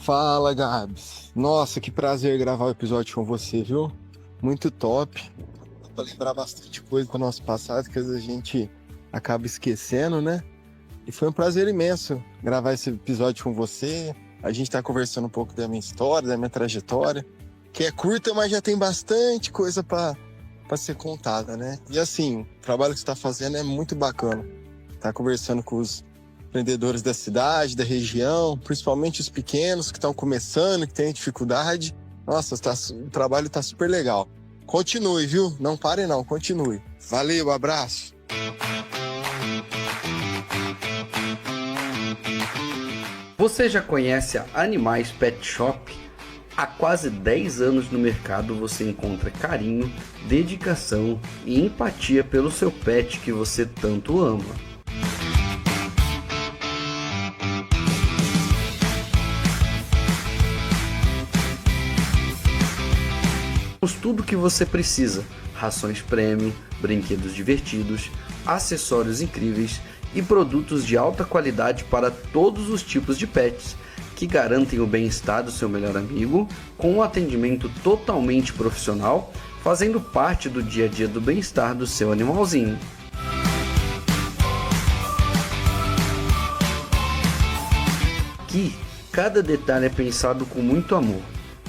Fala, Gabs. Nossa, que prazer gravar o episódio com você, viu? Muito top. Dá pra lembrar bastante coisa do nosso passado que às vezes a gente acaba esquecendo, né? E foi um prazer imenso gravar esse episódio com você. A gente tá conversando um pouco da minha história, da minha trajetória, que é curta, mas já tem bastante coisa pra ser contada, né? E assim, o trabalho que você tá fazendo é muito bacana. Tá conversando com os empreendedores da cidade, da região, principalmente os pequenos que estão começando, que têm dificuldade. Nossa, o trabalho tá super legal. Continue, viu? Não pare não, continue. Valeu, abraço. Você já conhece a Animais Pet Shop? Há quase 10 anos no mercado você encontra carinho, dedicação e empatia pelo seu pet que você tanto ama. Temos tudo o que você precisa: rações premium, brinquedos divertidos, acessórios incríveis e produtos de alta qualidade para todos os tipos de pets, que garantem o bem-estar do seu melhor amigo, com um atendimento totalmente profissional, fazendo parte do dia a dia do bem-estar do seu animalzinho. Aqui, cada detalhe é pensado com muito amor.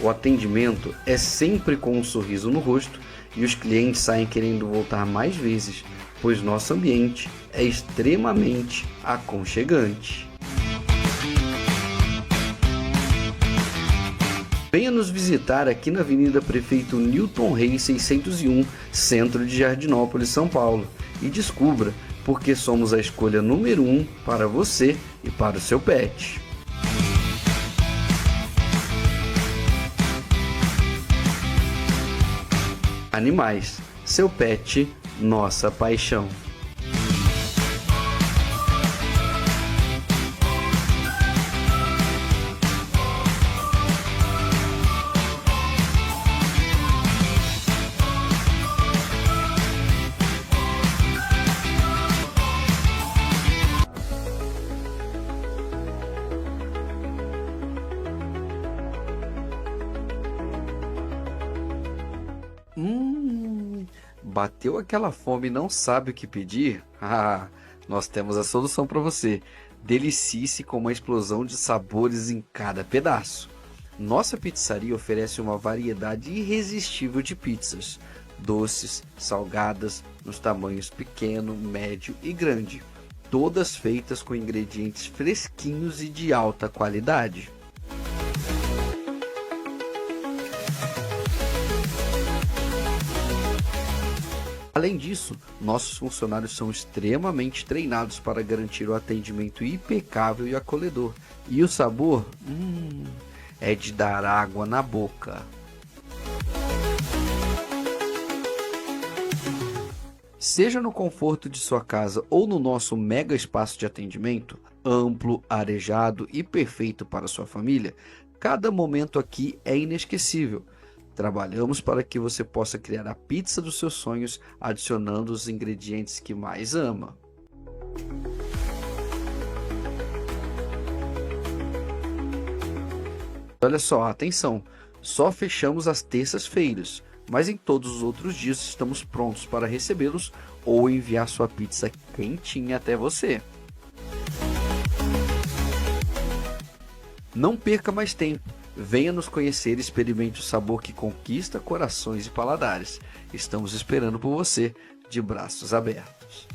O atendimento é sempre com um sorriso no rosto e os clientes saem querendo voltar mais vezes, pois nosso ambiente é extremamente aconchegante. Venha nos visitar aqui na Avenida Prefeito Newton Reis 601, centro de Jardinópolis, São Paulo, e descubra porque somos a escolha número 1 para você e para o seu pet. Animais, seu pet, nossa paixão. Bateu aquela fome e não sabe o que pedir? Ah, nós temos a solução para você. Delicie-se com uma explosão de sabores em cada pedaço. Nossa pizzaria oferece uma variedade irresistível de pizzas, doces, salgadas, nos tamanhos pequeno, médio e grande, todas feitas com ingredientes fresquinhos e de alta qualidade. Além disso, nossos funcionários são extremamente treinados para garantir o atendimento impecável e acolhedor. E o sabor, é de dar água na boca. Seja no conforto de sua casa ou no nosso mega espaço de atendimento, amplo, arejado e perfeito para sua família, cada momento aqui é inesquecível. Trabalhamos para que você possa criar a pizza dos seus sonhos, adicionando os ingredientes que mais ama. Olha só, atenção, só fechamos às terças-feiras, mas em todos os outros dias estamos prontos para recebê-los ou enviar sua pizza quentinha até você. Não perca mais tempo. Venha nos conhecer e experimente o sabor que conquista corações e paladares. Estamos esperando por você, de braços abertos.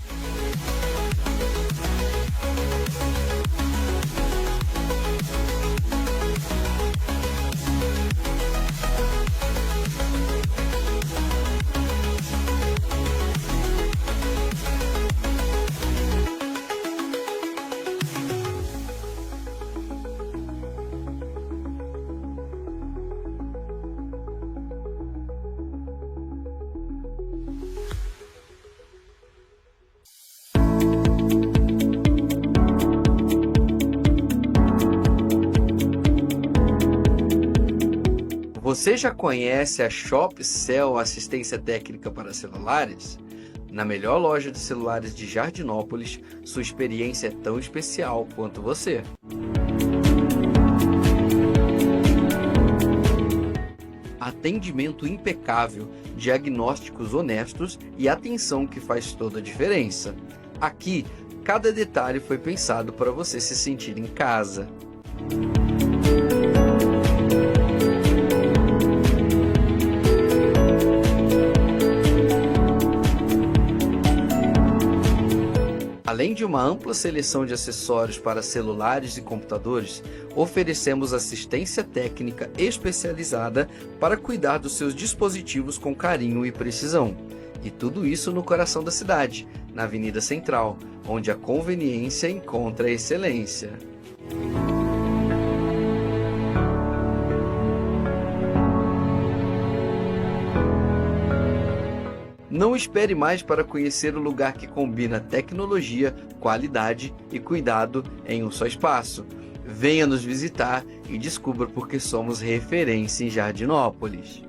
Você já conhece a Shopcell Assistência Técnica para Celulares? Na melhor loja de celulares de Jardinópolis, sua experiência é tão especial quanto você. atendimento impecável, diagnósticos honestos e atenção que faz toda a diferença. Aqui, cada detalhe foi pensado para você se sentir em casa. Além de uma ampla seleção de acessórios para celulares e computadores, oferecemos assistência técnica especializada para cuidar dos seus dispositivos com carinho e precisão. E tudo isso no coração da cidade, na Avenida Central, onde a conveniência encontra a excelência. Não espere mais para conhecer o lugar que combina tecnologia, qualidade e cuidado em um só espaço. Venha nos visitar e descubra por que somos referência em Jardinópolis.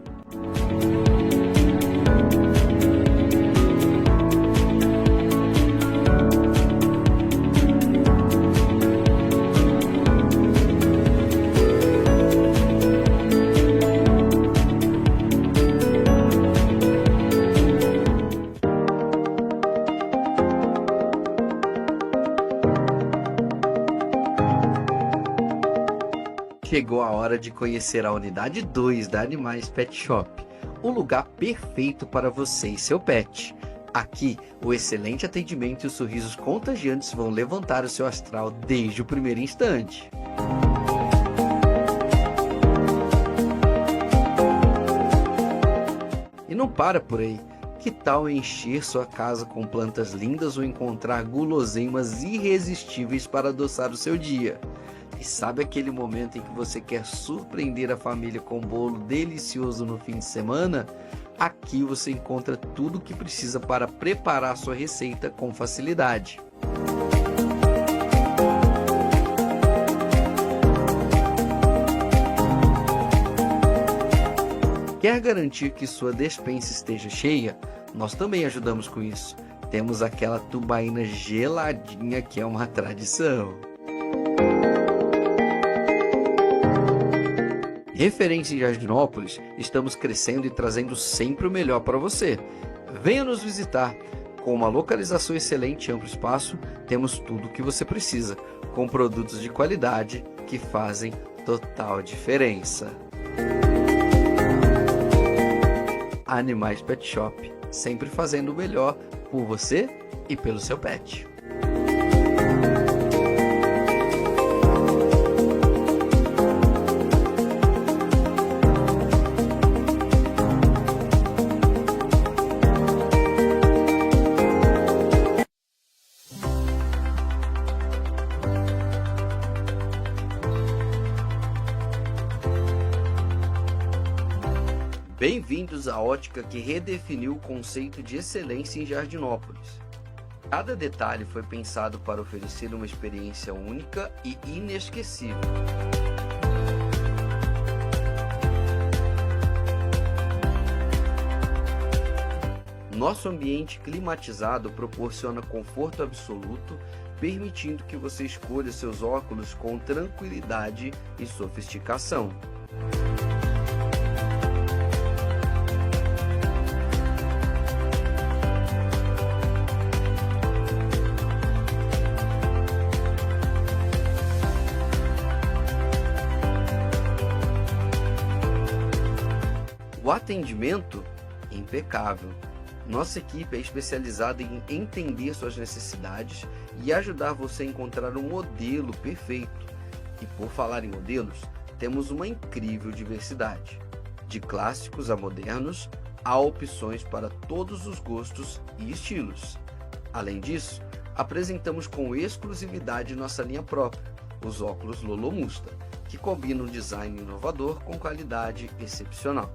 Chegou a hora de conhecer a unidade 2 da Animais Pet Shop, o lugar perfeito para você e seu pet. Aqui, o excelente atendimento e os sorrisos contagiantes vão levantar o seu astral desde o primeiro instante. E não para por aí. Que tal encher sua casa com plantas lindas ou encontrar guloseimas irresistíveis para adoçar o seu dia? E sabe aquele momento em que você quer surpreender a família com um bolo delicioso no fim de semana? Aqui você encontra tudo o que precisa para preparar sua receita com facilidade. Quer garantir que sua despensa esteja cheia? Nós também ajudamos com isso. Temos aquela tubaína geladinha que é uma tradição. Referência em Jardinópolis, estamos crescendo e trazendo sempre o melhor para você. Venha nos visitar. Com uma localização excelente e amplo espaço, temos tudo o que você precisa, com produtos de qualidade que fazem total diferença. Animais Pet Shop, sempre fazendo o melhor por você e pelo seu pet. Bem-vindos à ótica que redefiniu o conceito de excelência em Jardinópolis. Cada detalhe foi pensado para oferecer uma experiência única e inesquecível. Nosso ambiente climatizado proporciona conforto absoluto, permitindo que você escolha seus óculos com tranquilidade e sofisticação. O atendimento impecável. Nossa equipe é especializada em entender suas necessidades e ajudar você a encontrar um modelo perfeito. E por falar em modelos, temos uma incrível diversidade. De clássicos a modernos, há opções para todos os gostos e estilos. Além disso, apresentamos com exclusividade nossa linha própria, os óculos Lolo Musta, que combinam um design inovador com qualidade excepcional.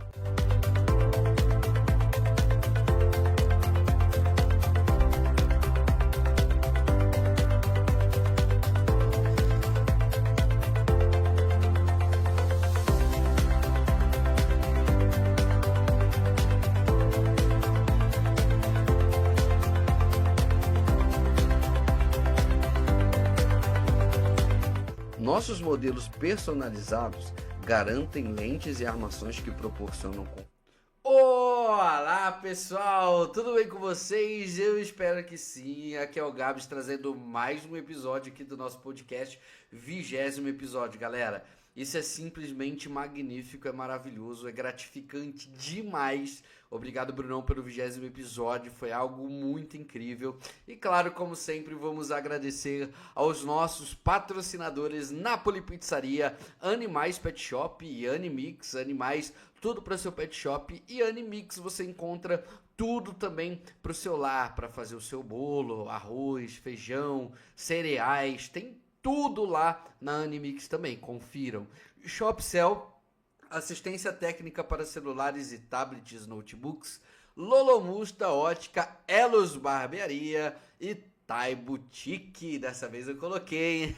Nossos modelos personalizados garantem lentes e armações que proporcionam. Olá pessoal, tudo bem com vocês? Eu espero que sim. Aqui é o Gabs trazendo mais um episódio aqui do nosso podcast, 20º episódio, galera. Isso é simplesmente magnífico, é maravilhoso, é gratificante demais. Obrigado, Brunão, pelo 20º episódio, foi algo muito incrível. E claro, como sempre, vamos agradecer aos nossos patrocinadores Napoli Pizzaria, Animais Pet Shop e Animix, Animais, tudo para seu pet shop. E Animix você encontra tudo também para o seu lar, para fazer o seu bolo, arroz, feijão, cereais, tem tudo lá na Animix também, confiram. Shopcell, assistência técnica para celulares e tablets, notebooks. Lolomusta Ótica, Elos Barbearia e Thai Boutique. Dessa vez eu coloquei, hein?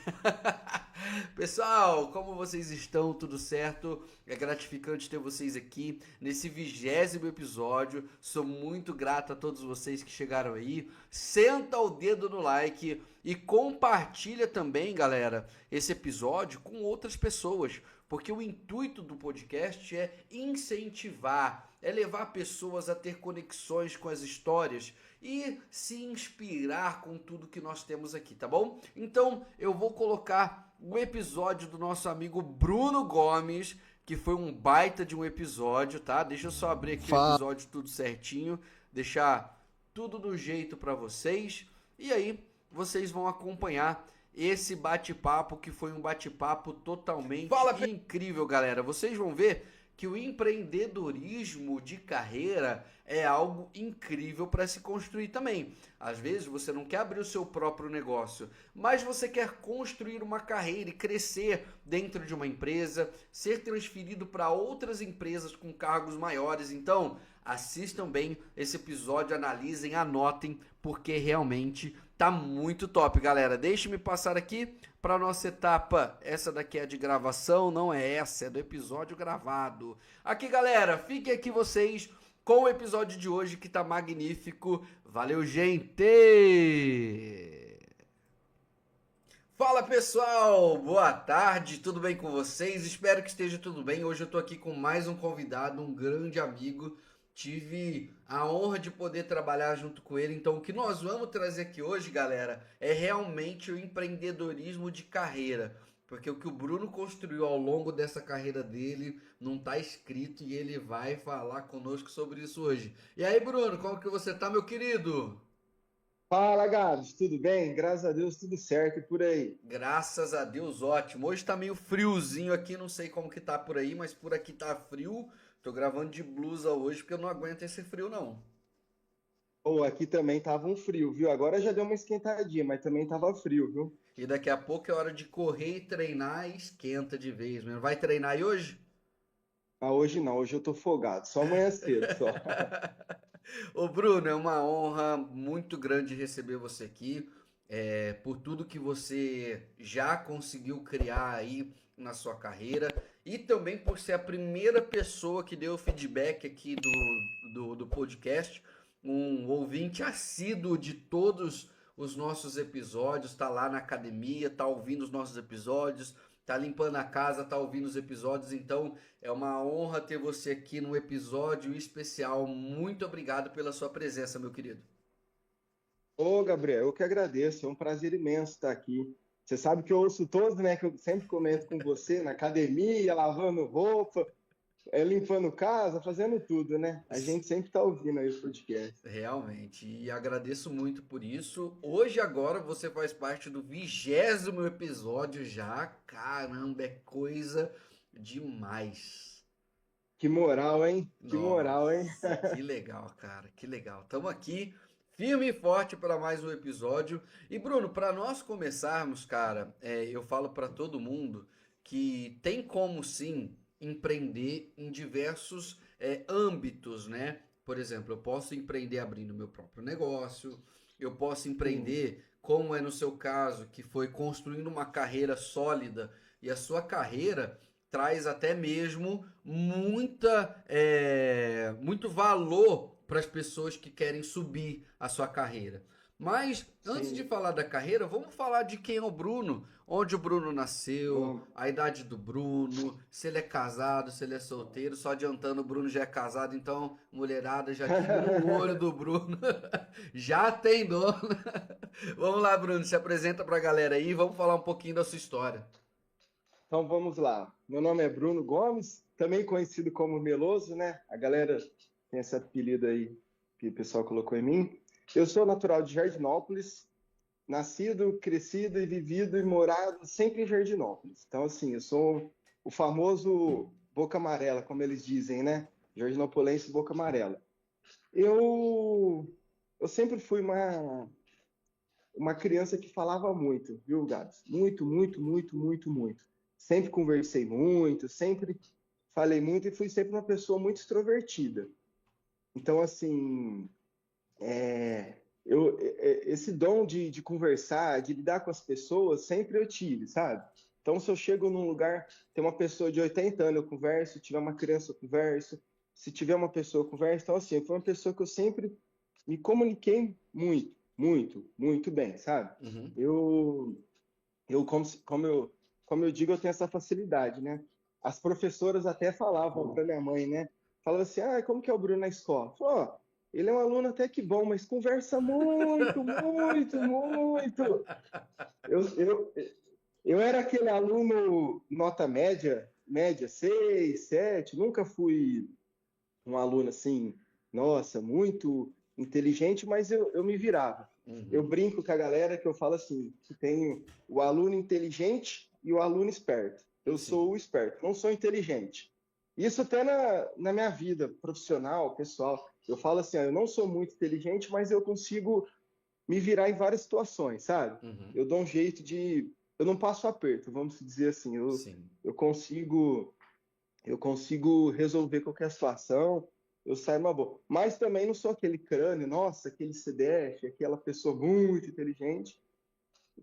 Pessoal, como vocês estão? Tudo certo? É gratificante ter vocês aqui nesse 20º episódio. Sou muito grato a todos vocês que chegaram aí. Senta o dedo no like e compartilha também, galera, esse episódio com outras pessoas, porque o intuito do podcast é incentivar, é levar pessoas a ter conexões com as histórias e se inspirar com tudo que nós temos aqui, tá bom? Então eu vou colocar o episódio do nosso amigo Bruno Gomes, que foi um baita de um episódio, tá? Deixa eu só abrir aqui o episódio tudo certinho, deixar tudo do jeito para vocês, e aí vocês vão acompanhar esse bate-papo, que foi um bate-papo totalmente incrível, galera. Vocês vão ver que o empreendedorismo de carreira é algo incrível para se construir também. Às vezes você não quer abrir o seu próprio negócio, mas você quer construir uma carreira e crescer dentro de uma empresa, ser transferido para outras empresas com cargos maiores. Então, assistam bem esse episódio, analisem, anotem, porque realmente tá muito top, galera. Deixe-me passar aqui para a nossa etapa. Essa daqui é de gravação, não é essa, é do episódio gravado. Aqui, galera, fiquem aqui vocês com o episódio de hoje, que tá magnífico. Valeu, gente! Fala, pessoal! Boa tarde, tudo bem com vocês? Espero que esteja tudo bem. Hoje eu tô aqui com mais um convidado, um grande amigo. Tive a honra de poder trabalhar junto com ele. Então, o que nós vamos trazer aqui hoje, galera, é realmente o empreendedorismo de carreira. Porque o que o Bruno construiu ao longo dessa carreira dele não está escrito, e ele vai falar conosco sobre isso hoje. E aí, Bruno, como que você tá, meu querido? Fala, Gabs, tudo bem? Graças a Deus, tudo certo e por aí. Graças a Deus, ótimo. Hoje tá meio friozinho aqui, não sei como que tá por aí, mas por aqui tá frio. Tô gravando de blusa hoje porque eu não aguento esse frio, não. Ou aqui também tava um frio, viu? Agora já deu uma esquentadinha, mas também tava frio, viu? E daqui a pouco é hora de correr e treinar e esquenta de vez, mesmo. Vai treinar aí hoje? Ah, hoje não, hoje eu tô folgado, só amanhã cedo, só. Ô Bruno, é uma honra muito grande receber você aqui, por tudo que você já conseguiu criar aí na sua carreira, e também por ser a primeira pessoa que deu feedback aqui do podcast, um ouvinte assíduo de todos os nossos episódios, tá lá na academia, tá ouvindo os nossos episódios, tá limpando a casa, tá ouvindo os episódios. Então é uma honra ter você aqui no episódio especial. Muito obrigado pela sua presença, meu querido. Ô, Gabriel, eu que agradeço, é um prazer imenso estar aqui. Você sabe que eu ouço todos, né? Que eu sempre comento com você na academia, lavando roupa, limpando casa, fazendo tudo, né? A gente sempre tá ouvindo aí o podcast. Realmente, e agradeço muito por isso. Hoje, agora, você faz parte do 20º episódio já. Caramba, é coisa demais. Que moral, hein? Que moral, hein? Nossa, que legal, cara, que legal. Estamos aqui, firme e forte para mais um episódio. E Bruno, para nós começarmos, cara, eu falo para todo mundo que tem como sim empreender em diversos âmbitos, né? Por exemplo, eu posso empreender abrindo meu próprio negócio, eu posso Sim. empreender, como é no seu caso, que foi construindo uma carreira sólida, e a sua carreira traz até mesmo muito valor para as pessoas que querem subir a sua carreira. Mas antes de Sim, falar da carreira, vamos falar de quem é o Bruno, onde o Bruno nasceu, vamos. a idade do Bruno, se ele é casado, se ele é solteiro. Só adiantando, o Bruno já é casado, então mulherada já tira o olho do Bruno. Já tem dono. Vamos lá, Bruno, se apresenta pra galera aí, vamos falar um pouquinho da sua história. Então vamos lá. Meu nome é Bruno Gomes, também conhecido como Meloso, né? A galera tem esse apelido aí que o pessoal colocou em mim. Eu sou natural de Jardinópolis, nascido, crescido e vivido e morado sempre em Jardinópolis. Então, assim, eu sou o famoso boca amarela, como eles dizem, né? Jardinopolense boca amarela. Eu sempre fui uma criança que falava muito, viu, Gabs? Muito, muito, muito, muito, muito. Sempre conversei muito, sempre falei muito e fui sempre uma pessoa muito extrovertida. Então, assim, esse dom de conversar, de lidar com as pessoas, sempre eu tive, sabe? Então, se eu chego num lugar, tem uma pessoa de 80 anos, eu converso, se tiver uma criança, eu converso, se tiver uma pessoa, eu converso. Então, assim, foi uma pessoa que eu sempre me comuniquei muito, muito, muito bem, sabe? Uhum. Eu, como eu digo, eu tenho essa facilidade, né? As professoras até falavam para minha mãe, né? Falavam assim, como que é o Bruno na escola? Falou, ó, ele é um aluno até que bom, mas conversa muito, muito, muito. Eu, eu, eu era aquele aluno nota média, média 6, 7, nunca fui um aluno assim, nossa, muito inteligente, mas eu me virava. Eu Uhum. brinco com a galera que eu falo assim, que tem o aluno inteligente e o aluno esperto. Eu sou Sim. o esperto, não sou inteligente. Isso até na minha vida profissional, pessoal. Eu falo assim, eu não sou muito inteligente, mas eu consigo me virar em várias situações, sabe? Uhum. Eu dou um jeito de... Eu não passo aperto, vamos dizer assim. Sim. Eu consigo eu consigo resolver qualquer situação, eu saio uma boa. Mas também não sou aquele crânio, nossa, aquele CDF, aquela pessoa muito inteligente.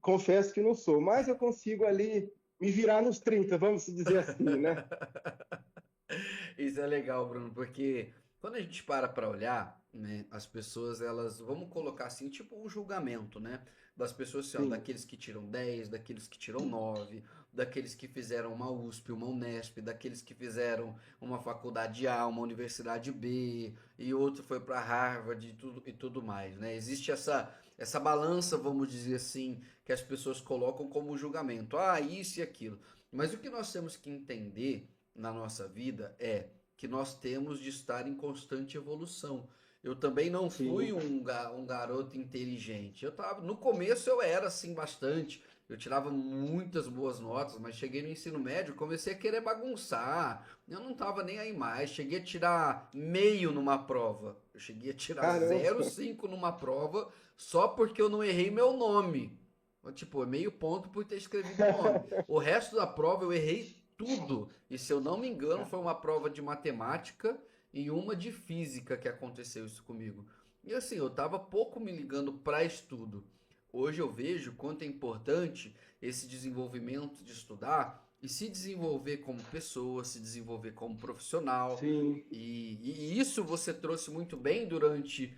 Confesso que não sou, mas eu consigo ali me virar nos 30, vamos dizer assim, né? Isso é legal, Bruno, porque quando a gente para olhar, né, as pessoas, elas, vamos colocar assim, tipo um julgamento, né, das pessoas, assim, ó, Sim, daqueles que tiram 10, daqueles que tiram 9, daqueles que fizeram uma USP, uma Unesp, daqueles que fizeram uma faculdade A, uma universidade B, e outro foi para Harvard e tudo mais, né? Existe essa balança, vamos dizer assim, que as pessoas colocam como julgamento, isso e aquilo. Mas o que nós temos que entender na nossa vida é que nós temos de estar em constante evolução. Eu também não fui sim. um garoto inteligente. Eu tava, no começo eu era assim bastante. Eu tirava muitas boas notas, mas cheguei no ensino médio, comecei a querer bagunçar. Eu não tava nem aí mais. Cheguei a tirar meio numa prova. Eu cheguei a tirar zero Caramba, vírgula cinco numa prova só porque eu não errei meu nome. Tipo, é meio ponto por ter escrevido o nome. O resto da prova eu errei tudo. E se eu não me engano, foi uma prova de matemática e uma de física que aconteceu isso comigo. E assim, eu tava pouco me ligando para estudo. Hoje eu vejo quanto é importante esse desenvolvimento de estudar e se desenvolver como pessoa, se desenvolver como profissional. sim, E isso você trouxe muito bem durante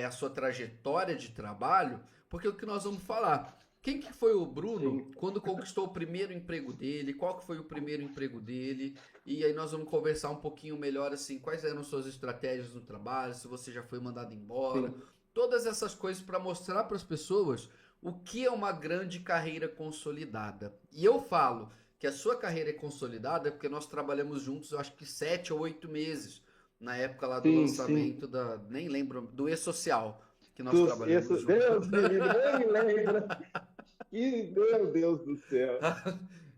a sua trajetória de trabalho, porque é o que nós vamos falar. Quem que foi o Bruno sim. quando conquistou o primeiro emprego dele? Qual que foi o primeiro emprego dele? E aí nós vamos conversar um pouquinho melhor assim, quais eram suas estratégias no trabalho, se você já foi mandado embora, Sim. todas essas coisas para mostrar para as pessoas o que é uma grande carreira consolidada. E eu falo que a sua carreira é consolidada porque nós trabalhamos juntos, eu acho que 7 ou 8 meses na época lá do Sim, sim. lançamento da, nem lembro, do E-Social que nós Dos, trabalhamos isso, juntos. Deus me livre, nem me lembra. E, meu Deus do céu.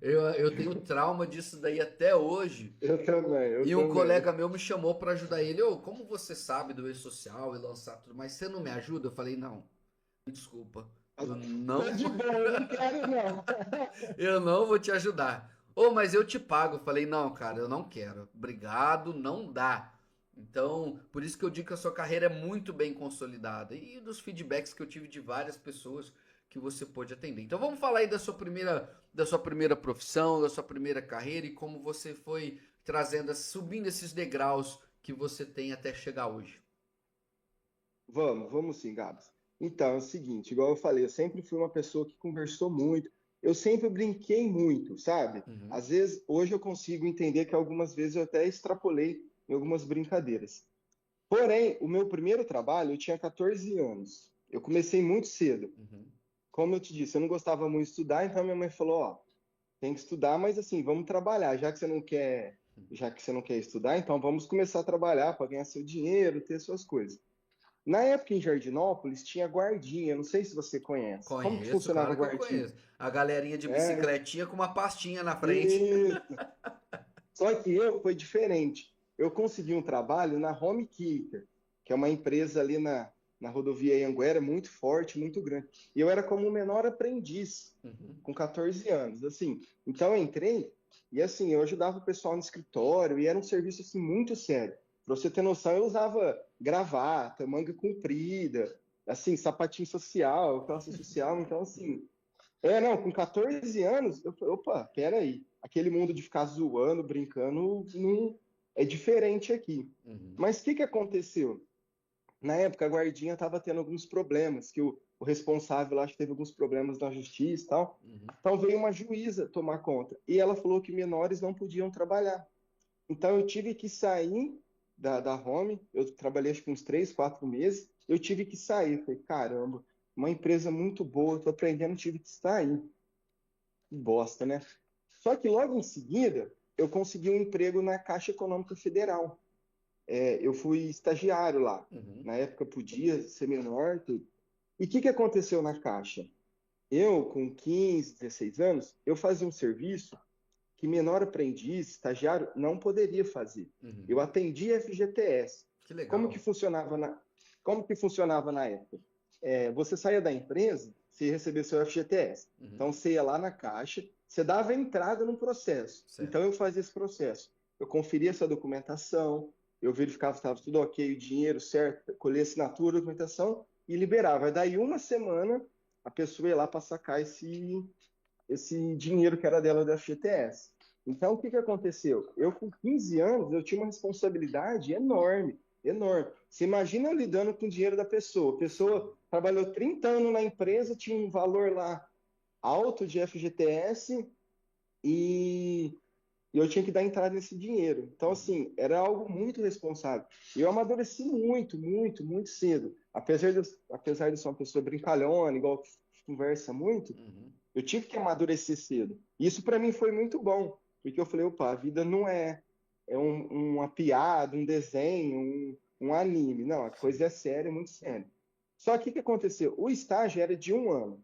Eu tenho trauma disso daí até hoje. Eu também, eu E um colega também. meu me chamou para ajudar ele. Como você sabe do E-Social e lançar tudo, mas você não me ajuda? Eu falei, não, me desculpa. Eu Tá não de vou, boa, eu não quero não. eu não vou te ajudar. Mas eu te pago. Eu falei, não, cara, eu não quero. Obrigado, não dá. Então, por isso que eu digo que a sua carreira é muito bem consolidada. E dos feedbacks que eu tive de várias pessoas que você pôde atender. Então vamos falar aí da sua primeira profissão, da sua primeira carreira e como você foi trazendo, subindo esses degraus que você tem até chegar hoje. Vamos sim, Gabs. Então, é o seguinte, igual eu falei, eu sempre fui uma pessoa que conversou muito, eu sempre brinquei muito, sabe? Uhum, Às vezes, hoje eu consigo entender que algumas vezes eu até extrapolei em algumas brincadeiras. Porém, o meu primeiro trabalho, eu tinha 14 anos. Eu comecei muito cedo. uhum, Como eu te disse, eu não gostava muito de estudar, então minha mãe falou, ó, tem que estudar, mas assim, vamos trabalhar, já que você não quer estudar, então vamos começar a trabalhar para ganhar seu dinheiro, ter suas coisas. Na época em Jardinópolis tinha guardinha, não sei se você conhece. Como que conheço, funcionava a claro que eu guardinha? conheço. A galerinha de É, bicicletinha com uma pastinha na frente. e... Só que eu foi diferente. Eu consegui um trabalho na Home Kicker, que é uma empresa ali na rodovia Anhanguera, muito forte, muito grande. E eu era como um menor aprendiz, Uhum, com 14 anos, assim. Então eu entrei e assim, eu ajudava o pessoal no escritório e era um serviço assim muito sério. Para você ter noção, eu usava gravata, manga comprida, assim, sapatinho social, calça social, então assim, não, com 14 anos, eu falei, opa, peraí, aquele mundo de ficar zoando, brincando, não, é diferente aqui. uhum, Mas o que que aconteceu? Na época, a guardinha estava tendo alguns problemas, que o responsável lá acho que teve alguns problemas na justiça e tal. uhum, Então veio uma juíza tomar conta. E ela falou que menores não podiam trabalhar. Então eu tive que sair da Home, eu trabalhei acho que uns 3, 4 meses, eu tive que sair. Falei, caramba, uma empresa muito boa, estou aprendendo, tive que sair. Que bosta, né? Só que logo em seguida, eu consegui um emprego na Caixa Econômica Federal. Eu fui estagiário lá. uhum, Na época podia ser menor, tudo. E o que que aconteceu na Caixa? Eu, com 15, 16 anos, eu fazia um serviço que menor aprendiz, estagiário, não poderia fazer. Eu uhum. atendia FGTS. Que Como que legal. funcionava como que funcionava na época? Você saía da empresa, você ia receber seu FGTS. Uhum, Então você ia lá na caixa, você dava entrada no processo. Então certo. eu fazia esse processo. Eu conferia essa documentação, eu verificava se estava tudo ok, o dinheiro certo, colhia assinatura, documentação e liberava. Daí uma semana a pessoa ia lá para sacar esse dinheiro que era dela da FGTS. Então, o que que aconteceu? Eu, com 15 anos, eu tinha uma responsabilidade enorme, enorme. Você imagina eu lidando com o dinheiro da pessoa. A Sim. pessoa trabalhou 30 anos na empresa, tinha um valor lá alto de FGTS e eu tinha que dar entrada nesse dinheiro. Então, Uhum, assim, era algo muito responsável. E eu amadureci muito, muito, muito cedo. Apesar de ser uma pessoa brincalhona, igual que conversa muito, uhum. eu tive que amadurecer cedo. Isso para mim foi muito bom, porque eu falei, opa, a vida não é uma piada, um desenho, um anime. Não, a coisa Sim. é séria, muito séria. Só que o que aconteceu? O estágio era de um ano.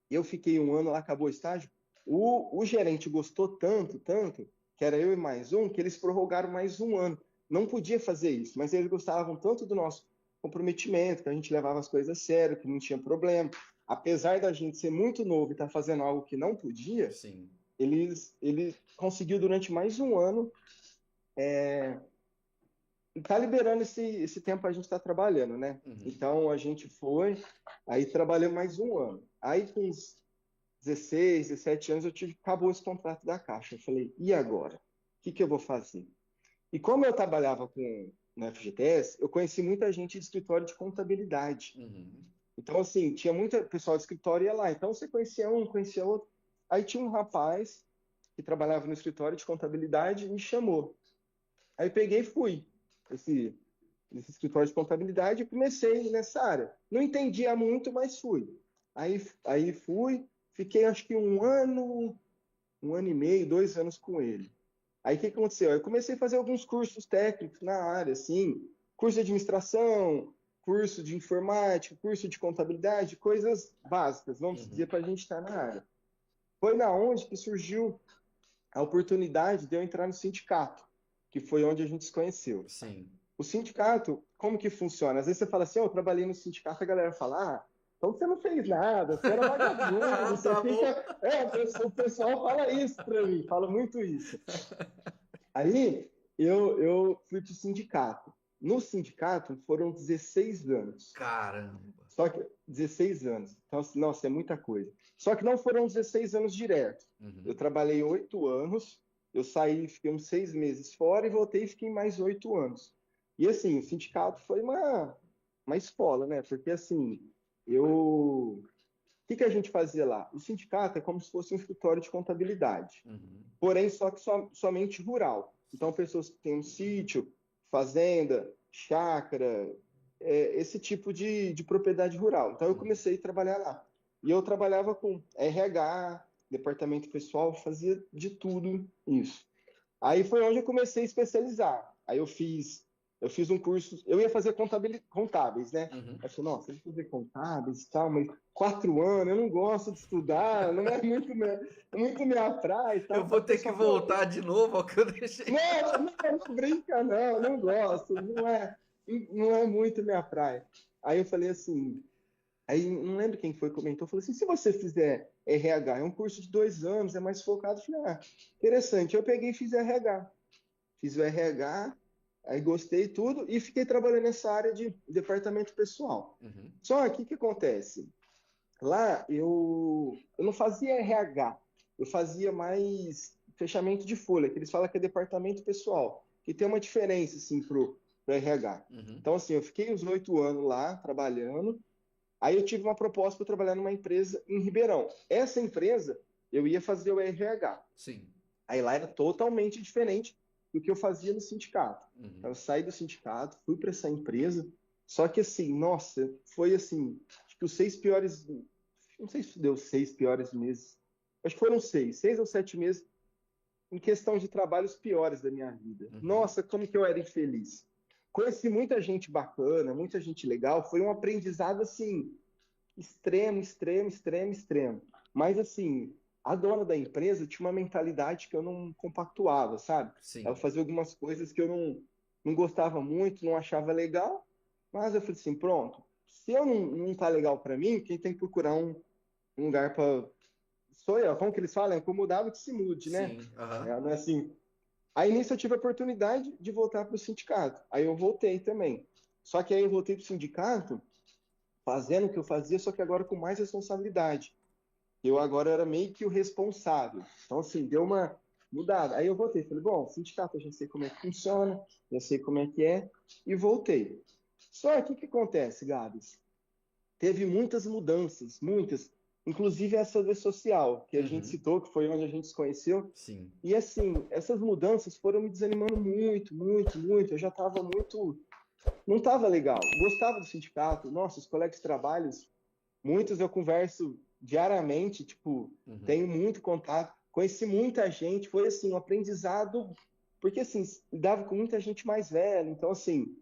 Eu fiquei um ano lá, acabou o estágio. O gerente gostou tanto, tanto, que era eu e mais um, que eles prorrogaram mais um ano. Não podia fazer isso, mas eles gostavam tanto do nosso comprometimento, que a gente levava as coisas a sério, que não tinha problema. Apesar da gente ser muito novo e estar fazendo algo que não podia, Sim. ele conseguiu durante mais um ano e tá liberando esse tempo que a gente está trabalhando, né? Uhum. Então a gente foi, aí trabalhei mais um ano. Aí com uns 16, 17 anos, acabou esse contrato da Caixa. Eu falei, e agora? O que que eu vou fazer? E como eu trabalhava na FGTS, eu conheci muita gente de escritório de contabilidade. Uhum. Então, assim, tinha muita pessoal de escritório ia lá. Então, você conhecia um, conhecia outro. Aí tinha um rapaz que trabalhava no escritório de contabilidade e me chamou. Aí eu peguei e fui. Esse, esse escritório de contabilidade e comecei nessa área. Não entendia muito, mas fui. Aí fui, fiquei acho que um ano e meio, 2 anos com ele. Aí o que aconteceu? Eu comecei a fazer alguns cursos técnicos na área, assim, curso de administração, curso de informática, curso de contabilidade, coisas básicas, vamos dizer, Uhum. para a gente estar na área. Foi na onde que surgiu a oportunidade de eu entrar no sindicato, que foi onde a gente se conheceu. Sim. O sindicato, como que funciona? Às vezes você fala assim, eu trabalhei no sindicato, a galera fala, então você não fez nada, você era vagabundo, você Tá bom. fica... O pessoal fala isso para mim, fala muito isso. Aí eu fui para o sindicato. No sindicato foram 16 anos. Caramba. Só que 16 anos. Então, assim, nossa, é muita coisa. Só que não foram 16 anos direto. Eu Uhum. trabalhei 8 anos, eu saí, fiquei uns 6 meses fora e voltei e fiquei mais 8 anos. E assim, o sindicato foi uma escola, né? Porque assim, O que a gente fazia lá? O sindicato é como se fosse um escritório de contabilidade, Uhum. porém só que somente rural. Então, pessoas que têm um sítio, fazenda, chácara, esse tipo de propriedade rural. Então, eu Uhum. comecei a trabalhar lá. E eu trabalhava com RH, departamento pessoal, fazia de tudo isso. Aí foi onde eu comecei a especializar. Aí eu fiz um curso, eu ia fazer contábeis, né? Uhum. Eu falei, nossa, eu vou fazer contábeis e tal, mas 4 anos, eu não gosto de estudar, não é muito minha praia e Eu tal. Aí vou o ter que pessoal falou, voltar de novo ao que eu deixei. não, não, não brinca, não, não gosto, não é muito minha praia. Aí eu falei assim, aí não lembro quem foi que comentou, falou assim, se você fizer RH, é um curso de 2 anos, é mais focado. Eu falei, interessante. Eu peguei e fiz RH. Fiz o RH, aí gostei tudo e fiquei trabalhando nessa área de departamento pessoal. Uhum. Só que o que acontece? Lá eu não fazia RH, eu fazia mais fechamento de folha, que eles falam que é departamento pessoal, que tem uma diferença assim pro RH. Uhum. Então assim, eu fiquei uns 8 anos lá trabalhando. Aí eu tive uma proposta para trabalhar numa empresa em Ribeirão. Essa empresa eu ia fazer o RH. Sim. Aí lá era totalmente diferente do que eu fazia no sindicato. Então, Uhum. eu saí do sindicato, fui para essa empresa, só que assim, nossa, foi assim, acho que os 6 piores, não sei se deu 6 piores meses, acho que foram 6 ou 7 meses em questão de trabalhos piores da minha vida. Uhum. Nossa, como que eu era infeliz. Conheci muita gente bacana, muita gente legal, foi um aprendizado assim extremo, extremo, extremo, extremo. Mas assim, a dona da empresa tinha uma mentalidade que eu não compactuava, sabe? Ela Sim. fazia algumas coisas que eu não gostava muito, não achava legal, mas eu falei assim, pronto, se eu não tá legal para mim, quem tem que procurar um lugar para sou eu, como que eles falam? É acomodado que se mude, né? Sim. Aham. Não é assim. Aí nisso eu tive a oportunidade de voltar para o sindicato. Aí eu voltei também. Só que aí eu voltei para o sindicato fazendo o que eu fazia, só que agora com mais responsabilidade. Eu agora era meio que o responsável. Então, assim, deu uma mudada. Aí eu voltei, falei, bom, sindicato, eu já sei como é que funciona, já sei como é que é, e voltei. Só que o que acontece, Gabs? Teve muitas mudanças, muitas. Inclusive essa da social, que a gente Uhum. citou, que foi onde a gente se conheceu. Sim. E assim, essas mudanças foram me desanimando muito, muito, muito. Eu já estava muito. Não estava legal. Gostava do sindicato, nossos colegas de trabalho, muitos eu converso diariamente, tipo, Uhum. tenho muito contato, conheci muita gente, foi assim, um aprendizado, porque assim, lidava com muita gente mais velha, então assim,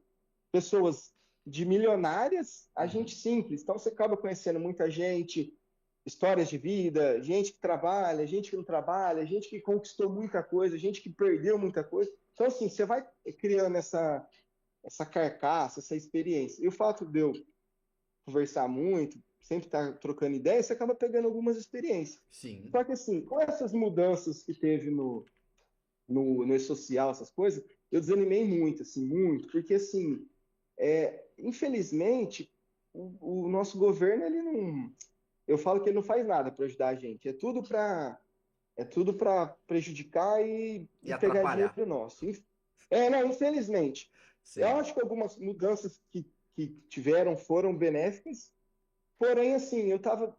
pessoas de milionárias a Uhum. gente simples, então você acaba conhecendo muita gente, histórias de vida, gente que trabalha, gente que não trabalha, gente que conquistou muita coisa, gente que perdeu muita coisa, então assim, você vai criando essa carcaça, essa experiência, e o fato de eu conversar muito, sempre estar trocando ideias, você acaba pegando algumas experiências. Sim. Só que assim, com essas mudanças que teve no social, essas coisas, eu desanimei muito, assim, muito, porque assim, infelizmente, o nosso governo, ele não. Eu falo que ele não faz nada para ajudar a gente. É tudo para prejudicar E e pegar atrapalhar. dinheiro nosso. Não, infelizmente. Eu Sim. acho que algumas mudanças que tiveram foram benéficas. Porém, assim,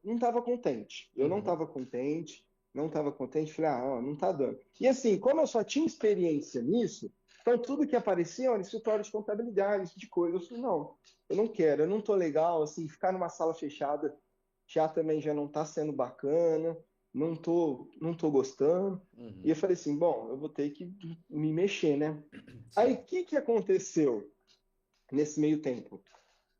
não estava contente. Eu não Uhum. estava contente, não estava contente. Falei, ó, não tá dando. E assim, como eu só tinha experiência nisso, então tudo que aparecia, olha, escritório de contabilidade, esse tipo de coisa. Eu falei, não, eu não quero, eu não tô legal, assim, ficar numa sala fechada já também já não tá sendo bacana, não tô gostando. E eu Uhum. falei assim, bom, eu vou ter que me mexer, né? Aí, Sim. o que aconteceu nesse meio tempo?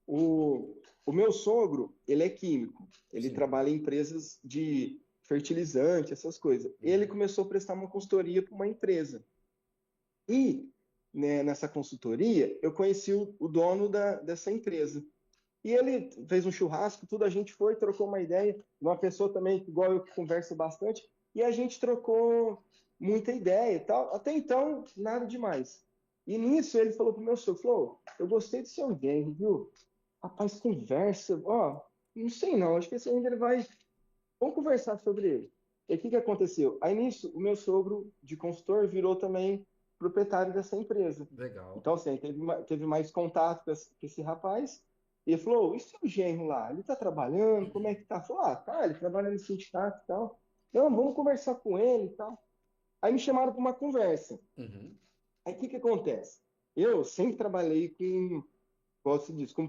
O meu sogro, ele é químico, ele Sim. trabalha em empresas de fertilizante, essas coisas. Ele Uhum. começou a prestar uma consultoria para uma empresa. E, né, nessa consultoria, eu conheci o dono dessa empresa. E ele fez um churrasco, tudo, a gente foi, trocou uma ideia, uma pessoa também, igual eu, que conversa bastante, e a gente trocou muita ideia e tal. Até então, nada demais. E nisso ele falou pro meu sogro, falou, eu gostei de ser alguém, viu? Rapaz, conversa, ó, não sei não, acho que esse ainda ele vai. Vamos conversar sobre ele. E o que aconteceu? Aí nisso, o meu sogro de consultor virou também proprietário dessa empresa. Legal. Então, assim, teve mais contato com esse rapaz. Ele falou, e seu genro lá? Ele tá trabalhando? Como é que tá? Falou, tá, ele trabalha no sindicato e tal. Não, vamos conversar com ele e tal. Aí me chamaram para uma conversa. Uhum. Aí o que que acontece? Eu sempre trabalhei com, como se diz, com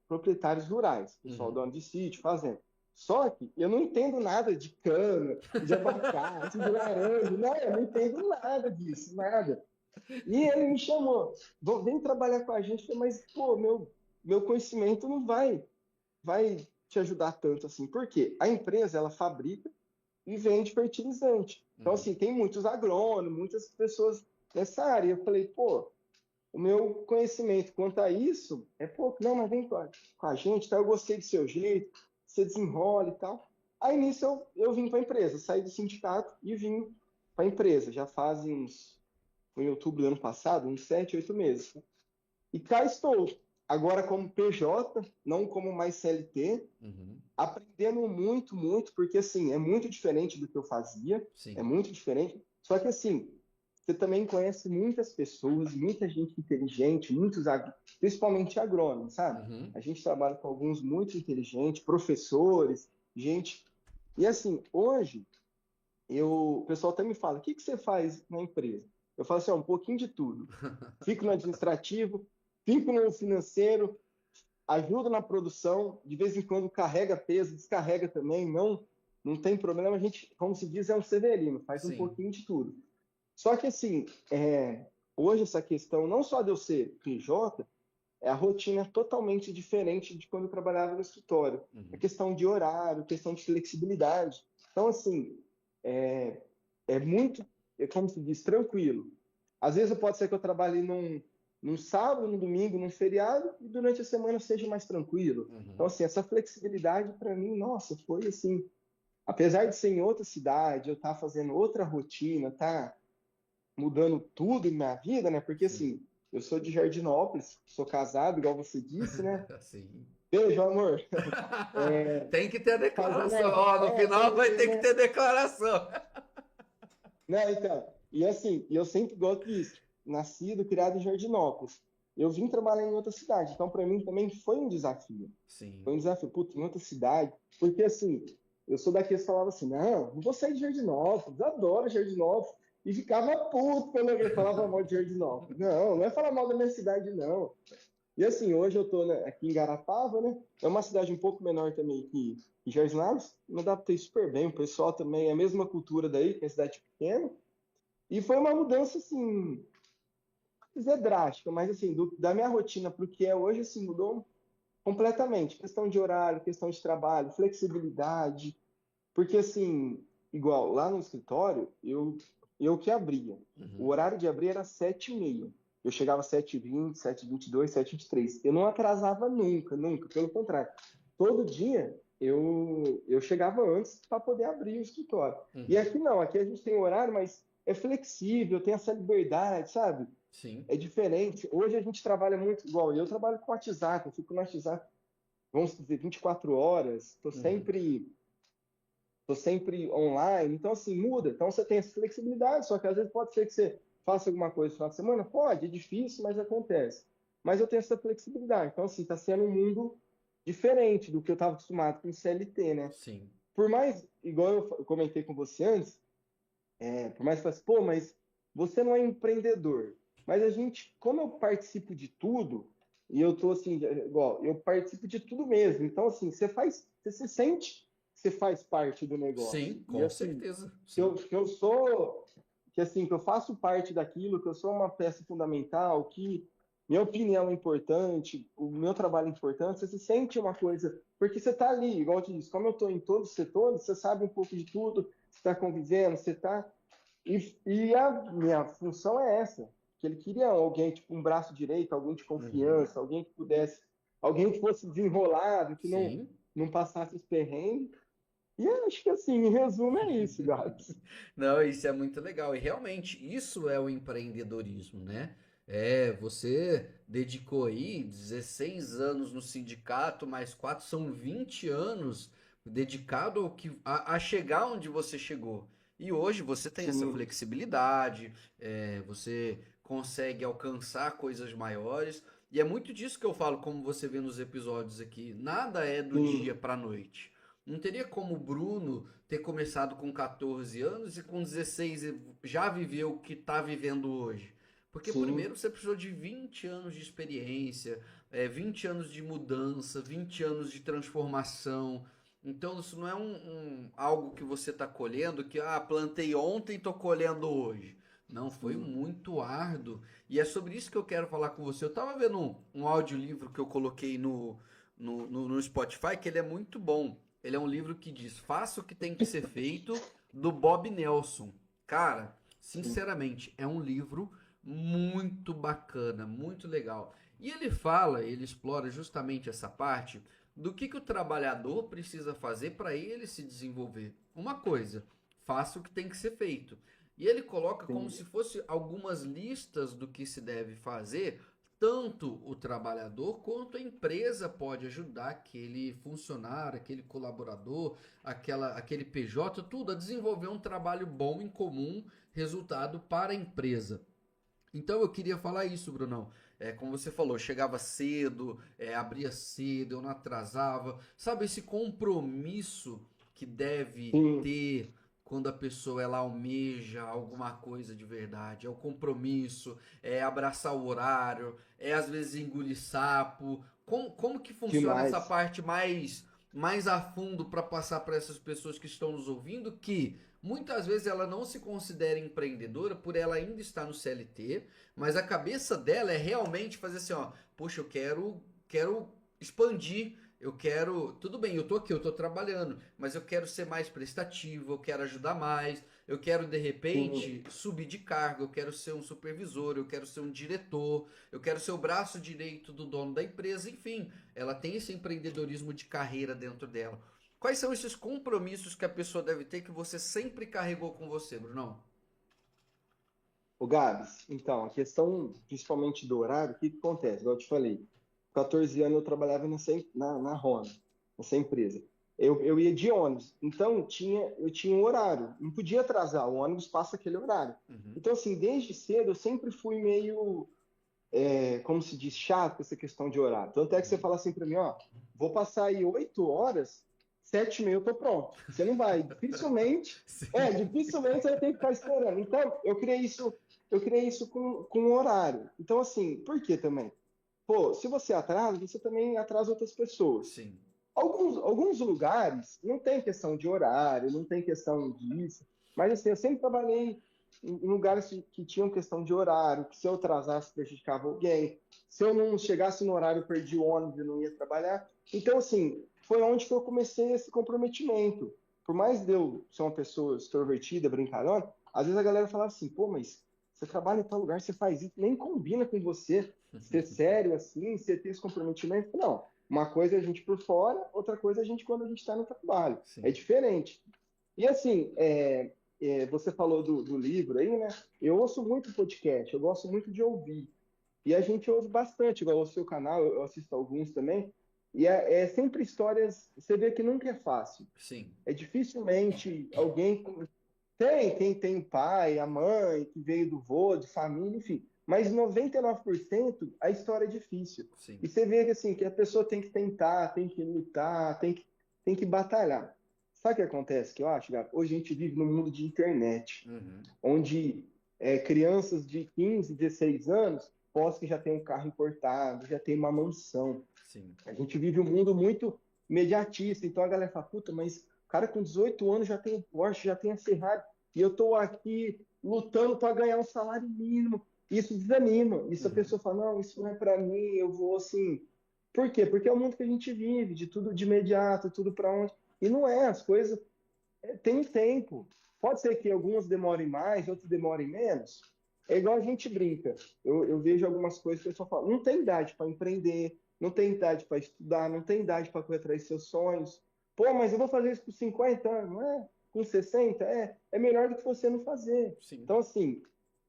proprietários rurais, pessoal Uhum. dono de sítio, fazenda. Só que eu não entendo nada de cana, de abacate, de laranja, não, eu não entendo nada disso, nada. E ele me chamou, vem trabalhar com a gente. Eu falei, mas, pô, meu conhecimento não vai te ajudar tanto assim. Por quê? A empresa, ela fabrica e vende fertilizante. Então, Uhum. assim, tem muitos agrônomos, muitas pessoas nessa área. Eu falei, pô, o meu conhecimento quanto a isso é pouco. Não, mas vem com a gente, tá? Eu gostei do seu jeito, você desenrola e tal. Aí, nisso, eu vim para a empresa, saí do sindicato e vim para a empresa. Já fazem foi em outubro do ano passado, uns 7, 8 meses. E cá estou, agora como PJ, não como mais CLT, Uhum. aprendendo muito, muito, porque assim, é muito diferente do que eu fazia, é Sim. muito diferente. Só que assim, você também conhece muitas pessoas, muita gente inteligente, principalmente agrônomos, sabe? Uhum. A gente trabalha com alguns muito inteligentes, professores, gente. E assim, hoje, o pessoal até me fala, o que que você faz na empresa? Eu falo assim, um pouquinho de tudo. Fico no administrativo, fico no financeiro, ajuda na produção, de vez em quando carrega peso, descarrega também, não tem problema, a gente, como se diz, é um severino, faz um Sim. pouquinho de tudo. Só que assim, hoje essa questão, não só de eu ser PJ, a rotina é totalmente diferente de quando eu trabalhava no escritório. A Uhum. questão de horário, questão de flexibilidade. Então, assim, é, é muito, como se diz, tranquilo. Às vezes pode ser que eu trabalhe num sábado, num domingo, num feriado, e durante a semana seja mais tranquilo. Então, Uhum. assim, essa flexibilidade para mim, nossa, foi assim, apesar de ser em outra cidade, eu estar fazendo outra rotina, tá mudando tudo em minha vida, né? Porque Sim. assim, eu sou de Jardinópolis, sou casado, igual você disse, né? Sim. Beijo, amor. Tem que ter Fazendo, declaração. Ó, no final tem vai que, ter que né? ter declaração. Né, então, e assim, eu sempre gosto disso. Nascido, criado em Jardinópolis. Eu vim trabalhar em outra cidade, então para mim também foi um desafio. Foi Sim. um desafio, putz, em outra cidade, porque assim, eu sou daqueles que falava assim, não vou sair de Jardinópolis, adoro Jardinópolis, e ficava puto quando alguém falava mal de Jardinópolis. Não, não é falar mal da minha cidade, não. E assim, hoje eu estou aqui em Garatava, né? É uma cidade um pouco menor também que Jardinópolis, me adaptei super bem, o pessoal também é a mesma cultura daí, que é cidade pequena, e foi uma mudança, assim, não vou dizer drástica, mas assim, da minha rotina para o que é hoje, assim, mudou completamente. Questão de horário, questão de trabalho, flexibilidade. Porque, assim, igual lá no escritório, eu que abria. O Uhum. horário de abrir era 7h30. Eu chegava às 7h20, 7h22, 7h23. Eu não atrasava nunca, nunca. Pelo contrário. Todo dia eu chegava antes para poder abrir o escritório. E Uhum. aqui não, aqui a gente tem horário, mas é flexível, tem essa liberdade, sabe? Sim. É diferente. Hoje a gente trabalha muito igual. Eu trabalho com WhatsApp, eu fico no WhatsApp, vamos dizer, 24 horas. Uhum. Tô sempre online, então assim, muda. Então você tem essa flexibilidade, só que às vezes pode ser que você faça alguma coisa no final de semana, pode, é difícil, mas acontece. Mas eu tenho essa flexibilidade. Então, assim, tá sendo um mundo diferente do que eu estava acostumado com o CLT, né? Sim. Por mais, igual eu comentei com você antes, por mais que você, pô, mas você não é empreendedor. Mas a gente, como eu participo de tudo, e eu tô assim, igual, eu participo de tudo mesmo. Então, assim, você se sente que você faz parte do negócio. Sim, E com assim, certeza. que Sim. eu, que eu sou, que assim, que eu faço parte daquilo, que eu sou uma peça fundamental, que minha opinião é importante, o meu trabalho é importante, você se sente uma coisa, porque você está ali, igual eu te disse, como eu estou em todos os setores, você sabe um pouco de tudo, você está convivendo, você está. E a minha função é essa, que ele queria alguém, tipo, um braço direito, alguém de Uhum. confiança, alguém que pudesse, alguém que fosse desenrolado, que Sim. não passasse os perrengues. E eu acho que, assim, em resumo, é isso, Gabs. Não, isso é muito legal. E realmente, isso é o empreendedorismo, né? É, você dedicou aí 16 anos no sindicato, mais 4 são 20 anos dedicado a chegar onde você chegou. E hoje você tem essa Sim, flexibilidade, você consegue alcançar coisas maiores. E é muito disso que eu falo, como você vê nos episódios aqui. Nada é do Sim, dia para noite. Não teria como o Bruno ter começado com 14 anos e com 16 já viveu o que está vivendo hoje. Porque sim, primeiro você precisou de 20 anos de experiência, 20 anos de mudança, 20 anos de transformação. Então isso não é algo que você está colhendo, que plantei ontem e estou colhendo hoje. Não, foi sim. muito árduo. E é sobre isso que eu quero falar com você. Eu estava vendo um audiolivro que eu coloquei no Spotify, que ele é muito bom. Ele é um livro que diz: Faça o que tem que ser feito, do Bob Nelson. Cara, Sim. sinceramente, é um livro muito bacana, muito legal. E ele fala, ele explora justamente essa parte do que o trabalhador precisa fazer para ele se desenvolver. Uma coisa, faça o que tem que ser feito. E ele coloca como Sim. se fosse algumas listas do que se deve fazer. Tanto o trabalhador quanto a empresa pode ajudar aquele funcionário, aquele colaborador, aquele PJ, tudo a desenvolver um trabalho bom em comum, resultado para a empresa. Então eu queria falar isso, Brunão. Como você falou, chegava cedo, abria cedo, eu não atrasava. Sabe esse compromisso que deve Sim. ter quando a pessoa ela almeja alguma coisa de verdade? É o compromisso, é abraçar o horário, é às vezes engolir sapo. Como que funciona essa Demais. parte mais a fundo para passar para essas pessoas que estão nos ouvindo que muitas vezes ela não se considera empreendedora por ela ainda estar no CLT, mas a cabeça dela é realmente fazer assim, ó, poxa, eu quero expandir, eu quero, tudo bem, eu tô aqui, eu tô trabalhando, mas eu quero ser mais prestativo, eu quero ajudar mais, eu quero de Sim. repente subir de cargo, eu quero ser um supervisor, eu quero ser um diretor, eu quero ser o braço direito do dono da empresa, enfim, ela tem esse empreendedorismo de carreira dentro dela. Quais são esses compromissos que a pessoa deve ter que você sempre carregou com você, Brunão? O Gabs, então, a questão principalmente do horário, o que que acontece? Igual eu te falei, com 14 anos eu trabalhava na Rona, nessa empresa. Eu ia de ônibus, então eu tinha um horário, não podia atrasar, o ônibus passa aquele horário. Uhum. Então, assim, desde cedo eu sempre fui meio, como se diz, chato com essa questão de horário. Tanto é que você fala assim para mim, ó, vou passar aí 8 horas, 7h30 eu tô pronto. Você não vai, Sim. dificilmente você vai ter que ficar esperando. Então, eu criei isso com um horário. Então, assim, por que também? Pô, se você atrasa, você também atrasa outras pessoas. Sim. Alguns lugares não tem questão de horário, não tem questão disso, mas assim, eu sempre trabalhei em lugares que tinham questão de horário, que se eu atrasasse prejudicava alguém, se eu não chegasse no horário, eu perdi o ônibus e não ia trabalhar. Então, assim, foi onde que eu comecei esse comprometimento. Por mais de eu ser uma pessoa extrovertida, brincalhona, às vezes a galera falava assim, pô, mas você trabalha em tal lugar, você faz isso, nem combina com você ser sério assim, você ter esse comprometimento. Não, uma coisa é a gente por fora, outra coisa é a gente quando a gente está no trabalho. É Sim. diferente. E assim, você falou do livro aí, né? Eu ouço muito podcast, eu gosto muito de ouvir. E a gente ouve bastante, igual o seu canal, eu assisto alguns também. E é sempre histórias, você vê que nunca é fácil. Sim. É dificilmente alguém tem quem tem o pai, a mãe, que veio do vô, de família, enfim. Mas 99% a história é difícil. Sim. E você vê que, assim, que a pessoa tem que tentar, tem que lutar, tem que batalhar. Sabe o que acontece que eu acho, Gabi? Hoje a gente vive num mundo de internet, Uhum. onde crianças de 15, 16 anos, postam que já tem um carro importado, já tem uma mansão. Sim. A gente vive um mundo muito mediatista, então a galera fala, puta, mas o cara com 18 anos já tem o Porsche, já tem a Ferrari, e eu tô aqui lutando para ganhar um salário mínimo. Isso desanima. Isso a Uhum. pessoa fala, não, isso não é para mim, eu vou assim. Por quê? Porque é o mundo que a gente vive, de tudo de imediato, tudo para onde. E não é, as coisas tem tempo. Pode ser que algumas demorem mais, outras demorem menos. É igual a gente brinca. Eu vejo algumas coisas que o pessoal fala, não tem idade para empreender, não tem idade para estudar, não tem idade para correr atrás dos seus sonhos. Pô, mas eu vou fazer isso com 50 anos, não é? Com 60? É melhor do que você não fazer. Sim. Então, assim,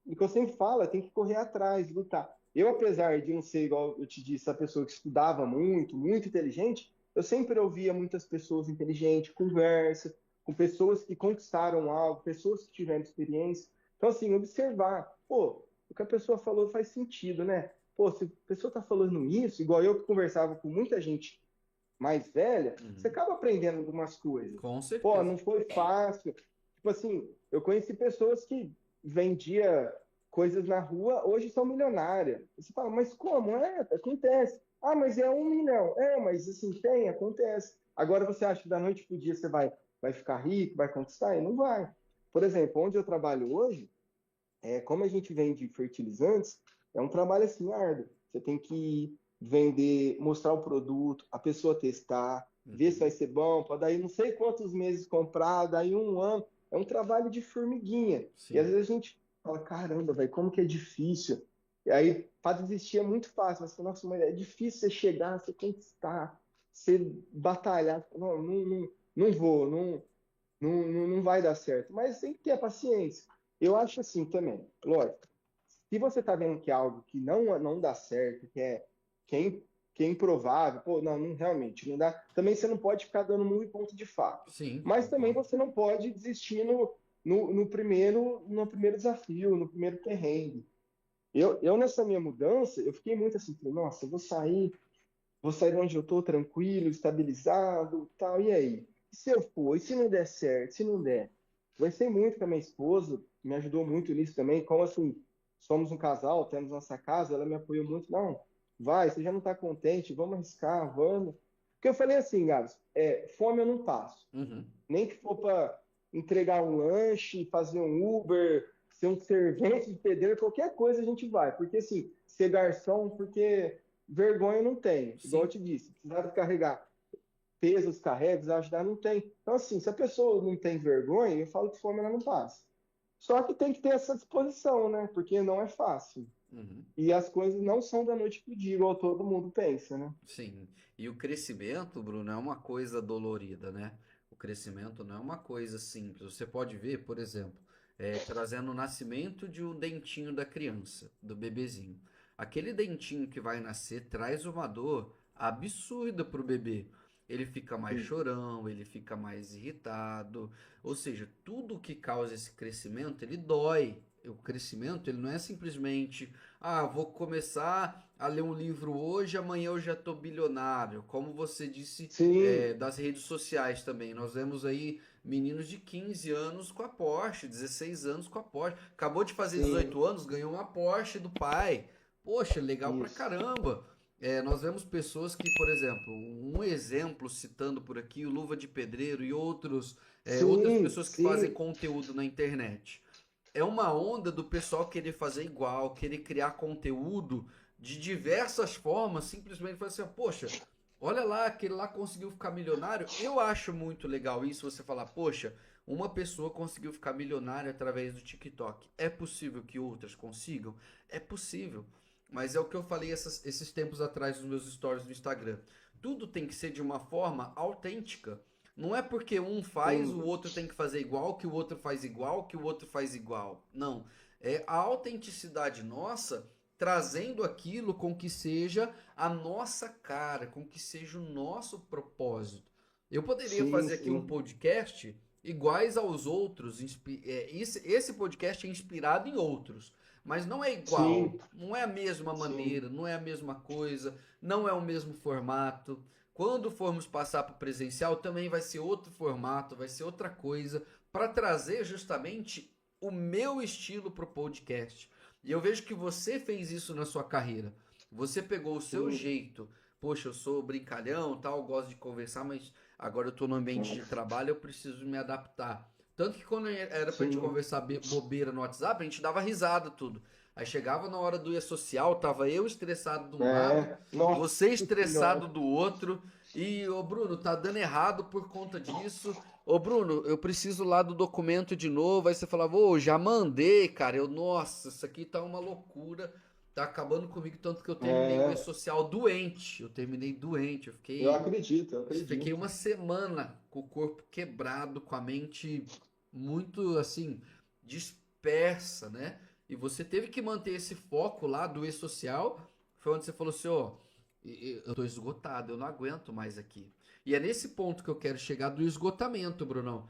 o que eu sempre falo, tem que correr atrás, lutar. Eu, apesar de não ser, igual eu te disse, a pessoa que estudava muito, muito inteligente, eu sempre ouvia muitas pessoas inteligentes, conversa, com pessoas que conquistaram algo, pessoas que tiveram experiência. Então, assim, observar, pô, o que a pessoa falou faz sentido, né? pô, se a pessoa tá falando isso, igual eu que conversava com muita gente mais velha, você Uhum. acaba aprendendo algumas coisas. Com Pô, certeza. não foi fácil. Tipo assim, eu conheci pessoas que vendia coisas na rua, hoje são milionárias. Você fala, mas como? É, acontece. Ah, mas é 1 milhão. É, mas assim, tem, acontece. Agora você acha que da noite pro dia você vai ficar rico, vai conquistar? E não vai. Por exemplo, onde eu trabalho hoje, como a gente vende fertilizantes, é um trabalho assim árduo. Você tem que ir vender, mostrar o produto, a pessoa testar, ver se vai Uhum. ser bom, para daí não sei quantos meses comprar, daí 1 ano. É um trabalho de formiguinha. E às Sim. vezes a gente fala, caramba, velho, como que é difícil. E aí, para desistir é muito fácil, mas nossa, mas é difícil você chegar, você conquistar, você batalhar. Não, não, não, não vou, não vai dar certo. Mas tem que ter a paciência. Eu acho assim também, lógico. Se você está vendo que é algo que não dá certo, que é, im- que é improvável, pô, realmente não dá. Também você não pode ficar dando muito ponto de faca. Sim, Mas também concordo. você não pode desistir no primeiro desafio, no primeiro perrengue. Eu, nessa minha mudança, eu fiquei muito assim, falei, nossa, eu vou sair de onde eu estou tranquilo, estabilizado, tal, e aí? E se eu for? E se não der certo? Se não der? Conversei muito com a minha esposa, me ajudou muito nisso também, como assim, somos um casal, temos nossa casa, ela me apoiou muito, não, vai, você já não está contente, vamos arriscar, vamos. Porque eu falei assim, Gabs, fome eu não passo, Uhum. nem que for para entregar um lanche, fazer um Uber, ser um servente de pedreiro, qualquer coisa a gente vai. Porque assim, ser garçom, porque vergonha eu não tenho. Igual eu Sim. te disse, precisar de carregar pesos, carregos, ajudar, não tem. Então assim, se a pessoa não tem vergonha, eu falo que fome ela não passa. Só que tem que ter essa disposição, né? Porque não é fácil. Uhum. E as coisas não são da noite pro dia, igual todo mundo pensa, né? Sim. E o crescimento, Bruno, é uma coisa dolorida, né? O crescimento não é uma coisa simples. Você pode ver, por exemplo, trazendo o nascimento de um dentinho da criança, do bebezinho. Aquele dentinho que vai nascer traz uma dor absurda pro bebê. Ele fica mais Sim, chorão, ele fica mais irritado. Ou seja, tudo que causa esse crescimento, ele dói. O crescimento, ele não é simplesmente vou começar a ler um livro hoje, amanhã eu já tô bilionário. Como você disse, sim, das redes sociais também. Nós vemos aí meninos de 15 anos com a Porsche, 16 anos com a Porsche. Acabou de fazer sim, 18 anos, ganhou uma Porsche do pai. Poxa, legal pra isso. caramba. Nós vemos pessoas que, por exemplo, um exemplo citando por aqui, o Luva de Pedreiro e outras Sim, pessoas que fazem sim, conteúdo na internet. É uma onda do pessoal querer fazer igual, querer criar conteúdo de diversas formas, simplesmente falar assim, poxa, olha lá, aquele lá conseguiu ficar milionário. Eu acho muito legal isso, você falar, poxa, uma pessoa conseguiu ficar milionária através do TikTok. É possível que outras consigam? É possível. Mas é o que eu falei esses tempos atrás nos meus stories do Instagram. Tudo tem que ser de uma forma autêntica. Não é porque um faz, o sim. outro tem que fazer igual, que o outro faz igual, que o outro faz igual. Não. É a autenticidade nossa trazendo aquilo com que seja a nossa cara, com que seja o nosso propósito. Eu poderia Sim, fazer aqui um sim, podcast iguais aos outros. Esse podcast é inspirado em outros, mas não é igual. sim, Não é a mesma sim, maneira, não é a mesma coisa, não é o mesmo formato. Quando formos passar para o presencial, também vai ser outro formato, vai ser outra coisa, para trazer justamente o meu estilo para o podcast. E eu vejo que você fez isso na sua carreira. Você pegou o seu sim. jeito. Poxa, eu sou brincalhão, tal, gosto de conversar, mas agora eu estou no ambiente de trabalho, eu preciso me adaptar. Tanto que quando era pra gente Sim, conversar bobeira no WhatsApp, a gente dava risada tudo. Aí chegava na hora do ia social, tava eu estressado de um lado, você nossa estressado senhora. do outro, e ô Bruno, tá dando errado por conta disso. Ô Bruno, eu preciso lá do documento de novo. Aí você falava, ô, já mandei, cara. Nossa, isso aqui tá uma loucura. Tá acabando comigo, tanto que eu terminei o É, e-social doente. Eu terminei doente, eu eu fiquei acredito, eu Fiquei acredito. uma semana com o corpo quebrado, com a mente muito assim dispersa, né? E você teve que manter esse foco lá do e-social. Foi onde você falou assim, ó, Eu tô esgotado, eu não aguento mais aqui. E é nesse ponto que eu quero chegar do esgotamento, Brunão.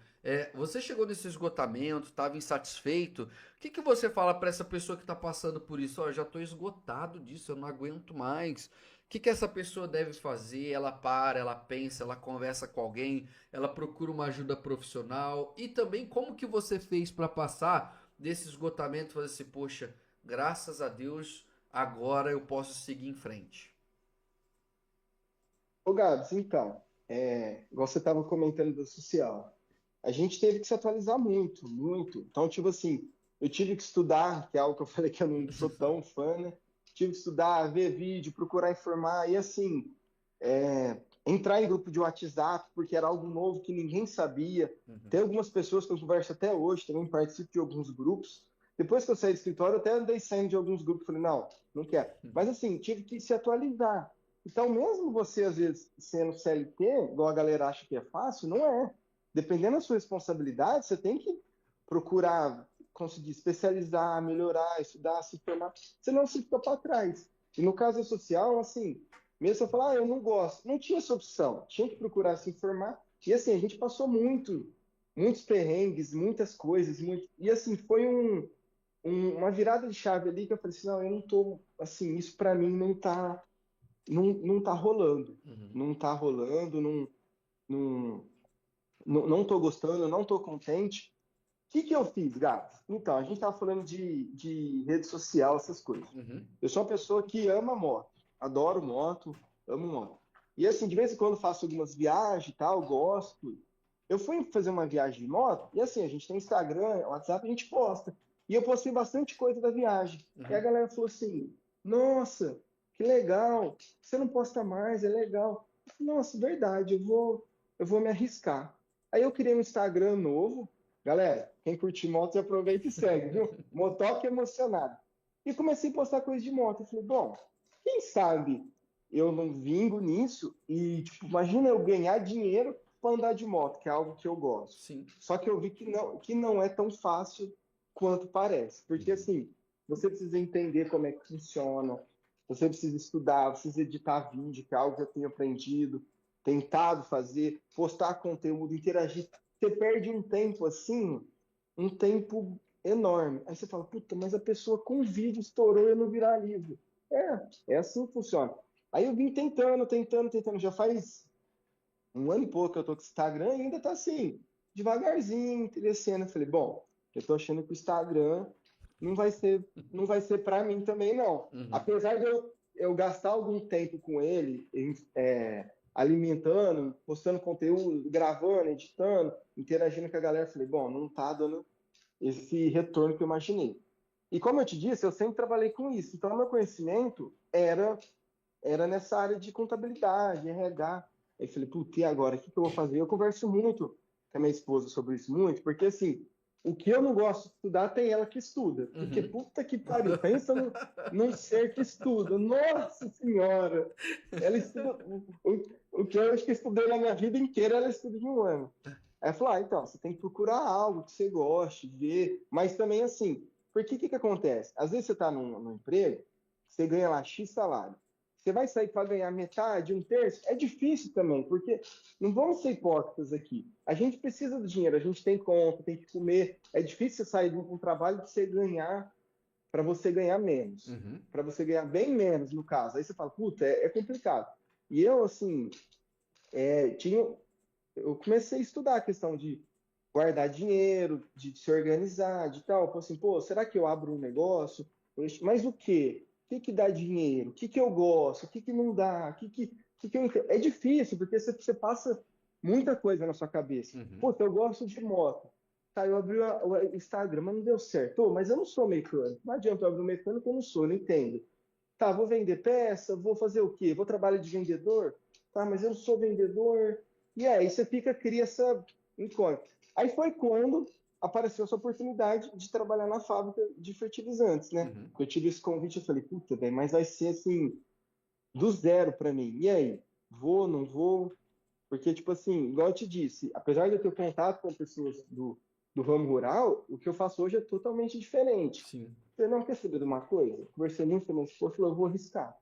Você chegou nesse esgotamento, estava insatisfeito. O que que você fala para essa pessoa que está passando por isso? Ó, eu já tô esgotado disso, eu não aguento mais. O que que essa pessoa deve fazer? Ela para, ela pensa, ela conversa com alguém, ela procura uma ajuda profissional. E também como que você fez para passar desse esgotamento, fazer assim, poxa, graças a Deus, agora eu posso seguir em frente. Ô, Gabs, então, igual você estava comentando do social, a gente teve que se atualizar muito, muito. Então, tipo assim, eu tive que estudar, que é algo que eu falei que eu não sou tão fã, né? Tive que estudar, ver vídeo, procurar informar, e assim, entrar em grupo de WhatsApp, porque era algo novo que ninguém sabia. Uhum. Tem algumas pessoas que eu converso até hoje, também participo de alguns grupos. Depois que eu saí do escritório, eu até andei saindo de alguns grupos, falei, não, não quero. Mas assim, tive que se atualizar. Então, mesmo você, às vezes, sendo CLT, igual a galera acha que é fácil, não é. Dependendo da sua responsabilidade, você tem que procurar conseguir especializar, melhorar, estudar, se formar, senão você fica para trás. E no caso social, assim, mesmo se eu falar, eu não gosto, não tinha essa opção, tinha que procurar se informar. E assim, a gente passou muitos perrengues, muitas coisas, e assim, foi uma virada de chave ali que eu falei assim, não, eu não tô, assim, isso para mim não tá rolando. Uhum. Não tá rolando, não, não tô gostando, não tô contente. O que que eu fiz, gato? Então, a gente tava falando de rede social, essas coisas. Uhum. Eu sou uma pessoa que ama moto, adoro moto, amo moto. E assim, de vez em quando faço algumas viagens e tal, gosto. Eu fui fazer uma viagem de moto, e assim, a gente tem Instagram, WhatsApp, a gente posta. E eu postei bastante coisa da viagem. E a Uhum. galera falou assim: Nossa, que legal, você não posta mais, é legal. Eu falei, Nossa, verdade, eu vou me arriscar. Aí eu criei um Instagram novo. Galera, quem curte moto, aproveita e segue, viu? Motoque emocionado. E comecei a postar coisa de moto. Eu falei, bom, quem sabe eu não vingo nisso e, tipo, imagina eu ganhar dinheiro para andar de moto, que é algo que eu gosto. Sim. Só que eu vi que não é tão fácil quanto parece. Porque, Uhum. assim, você precisa entender como é que funciona, você precisa estudar, precisa editar vídeo, que é algo que eu tenho aprendido, tentado fazer, postar conteúdo, interagir. Você perde um tempo assim, um tempo enorme. Aí você fala, puta, mas a pessoa com vídeo estourou e eu não virar livro. É assim que funciona. Aí eu vim tentando. Já faz um ano e pouco que eu tô com o Instagram e ainda tá assim, devagarzinho, crescendo. Eu falei, bom, eu tô achando que o Instagram não vai ser para mim também, não. Uhum. Apesar de eu gastar algum tempo com ele, alimentando, postando conteúdo, gravando, editando, interagindo com a galera, eu falei, bom, não tá dando esse retorno que eu imaginei. E como eu te disse, eu sempre trabalhei com isso. Então, meu conhecimento era nessa área de contabilidade, RH. Aí eu falei, putz, e agora? O que que eu vou fazer? Eu converso muito com a minha esposa sobre isso, muito, porque assim, o que eu não gosto de estudar tem ela que estuda. Porque Uhum. puta que pariu, pensa num ser que estuda. Nossa Senhora! Ela estuda. O que eu acho que eu estudei na minha vida inteira, ela estuda em um ano. Aí eu falei, então, você tem que procurar algo que você goste, ver, mas também assim, porque o que que acontece? Às vezes você está num emprego, você ganha lá X salário. Você vai sair para ganhar metade, um terço? É difícil também, porque não vamos ser hipócritas aqui. A gente precisa do dinheiro, a gente tem conta, tem que comer. É difícil você sair de um trabalho que você ganhar para você ganhar menos. Uhum. Para você ganhar bem menos, no caso. Aí você fala, puta, é complicado. E eu, assim, eu comecei a estudar a questão de guardar dinheiro, de se organizar, de tal. Falei assim, pô, será que eu abro um negócio? Mas o quê? O que que dá dinheiro? O que que eu gosto? O que que não dá? O que que eu entendo? É difícil, porque você passa muita coisa na sua cabeça. Uhum. Pô, eu gosto de moto. Tá, eu abri o Instagram, mas não deu certo. Ô, mas eu não sou mecânico. Não adianta eu abrir um mecânico, eu não sou, eu não entendo. Tá, vou vender peça, vou fazer o quê? Vou trabalhar de vendedor? Tá, mas eu não sou vendedor. E aí você cria essa incógnita. Aí foi quando apareceu essa oportunidade de trabalhar na fábrica de fertilizantes, né? Uhum. Eu tive esse convite, eu falei, puta, velho, mas vai ser assim, do zero para mim. E aí? Vou, não vou? Porque, tipo assim, igual eu te disse, apesar de eu ter contato com pessoas do ramo rural, o que eu faço hoje é totalmente diferente. Sim. Você não quer saber de uma coisa? Conversei muito com a minha esposa, falou, eu vou arriscar.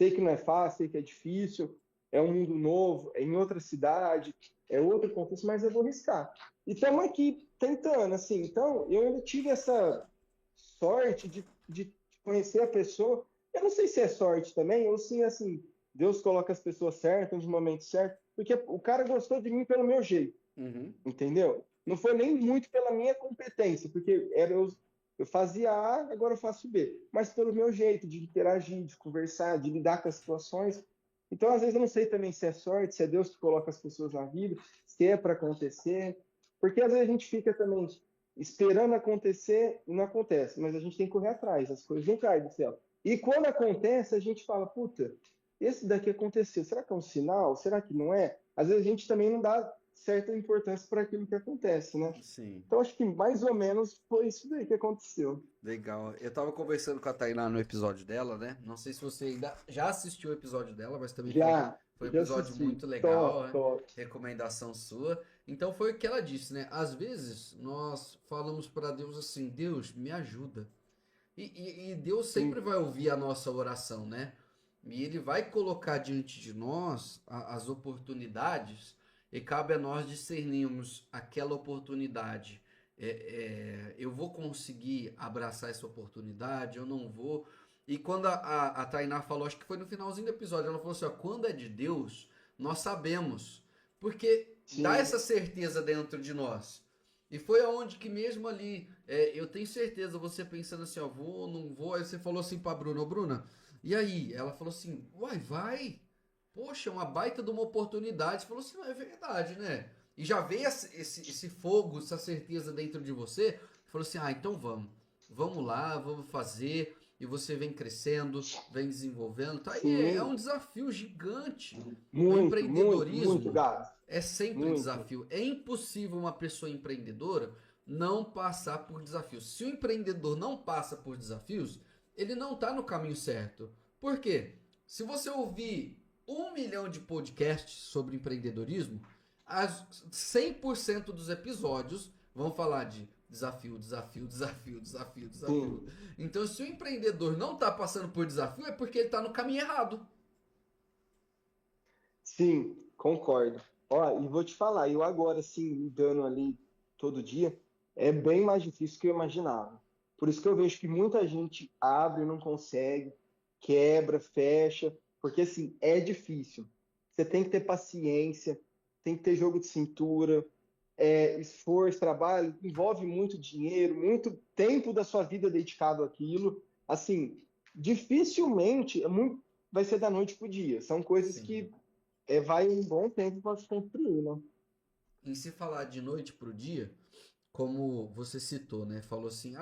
sei que não é fácil, sei que é difícil, é um mundo novo, é em outra cidade, é outro contexto, mas eu vou arriscar. E estamos aqui tentando, assim. Então, eu ainda tive essa sorte de conhecer a pessoa. Eu não sei se é sorte também, ou se, assim, Deus coloca as pessoas certas no momento certo, porque o cara gostou de mim pelo meu jeito, Uhum. entendeu? Não foi nem muito pela minha competência, porque eu fazia A, agora eu faço B, mas pelo meu jeito de interagir, de conversar, de lidar com as situações. Então, às vezes, eu não sei também se é sorte, se é Deus que coloca as pessoas na vida, se é para acontecer, porque às vezes a gente fica também esperando acontecer e não acontece, mas a gente tem que correr atrás, as coisas não caem do céu. E quando acontece, a gente fala, puta, esse daqui aconteceu, será que é um sinal? Será que não é? Às vezes a gente também não dá certa importância para aquilo que acontece, né? Sim. Então acho que mais ou menos foi isso daí que aconteceu. Legal. Eu tava conversando com a Tainá no episódio dela, né? Não sei se você ainda já assistiu o episódio dela, mas também foi um Já episódio assisti. muito legal, Top, né? top. Recomendação sua. Então foi o que ela disse, né? Às vezes nós falamos para Deus assim: Deus, me ajuda. E Deus sempre Sim, vai ouvir a nossa oração, né? E Ele vai colocar diante de nós as oportunidades e cabe a nós discernirmos aquela oportunidade. Eu vou conseguir abraçar essa oportunidade, eu não vou. E quando a Tainá falou, acho que foi no finalzinho do episódio, ela falou assim: ó, quando é de Deus, nós sabemos. Porque dá sim, essa certeza dentro de nós. E foi aonde que mesmo ali, eu tenho certeza, você pensando assim, ó, vou, não vou, aí você falou assim pra Bruna, ô Bruna, e aí? Ela falou assim, uai, vai. Poxa, uma baita de uma oportunidade. Você falou assim, não, é verdade, né? E já veio esse fogo, essa certeza dentro de você, falou assim, ah, então vamos. Vamos lá, vamos fazer. E você vem crescendo, vem desenvolvendo. Tá aí, é um sim. desafio gigante. O Muito, muito, muito, empreendedorismo Gabs. é sempre Muito. desafio. É impossível uma pessoa empreendedora não passar por desafios. Se o empreendedor não passa por desafios, ele não está no caminho certo. Por quê? Se você ouvir 1 milhão de podcasts sobre empreendedorismo, 100% dos episódios vão falar de desafio, desafio, desafio, desafio, desafio. Sim, Então, se o empreendedor não está passando por desafio, é porque ele está no caminho errado. sim, concordo. Ó, e vou te falar, eu agora, assim, lidando ali todo dia, é bem mais difícil do que eu imaginava. Por isso que eu vejo que muita gente abre e não consegue, quebra, fecha, porque, assim, é difícil. Você tem que ter paciência, tem que ter jogo de cintura, esforço, trabalho, envolve muito dinheiro, muito tempo da sua vida dedicado àquilo. Assim, dificilmente vai ser da noite pro dia. São coisas Sim. que vai um bom tempo para se construir, né? Em se falar de noite pro dia, como você citou, né? Falou assim: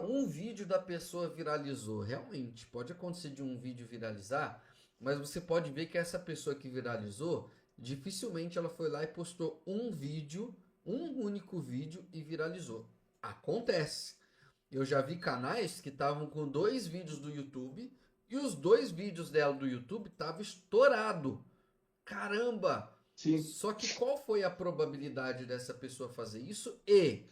um vídeo da pessoa viralizou. Realmente, pode acontecer de um vídeo viralizar, mas você pode ver que essa pessoa que viralizou, dificilmente ela foi lá e postou um vídeo, um único vídeo e viralizou. Acontece. Eu já vi canais que estavam com 2 vídeos do YouTube e os 2 vídeos dela do YouTube estavam estourado. Caramba! Sim, Só que qual foi a probabilidade dessa pessoa fazer isso? E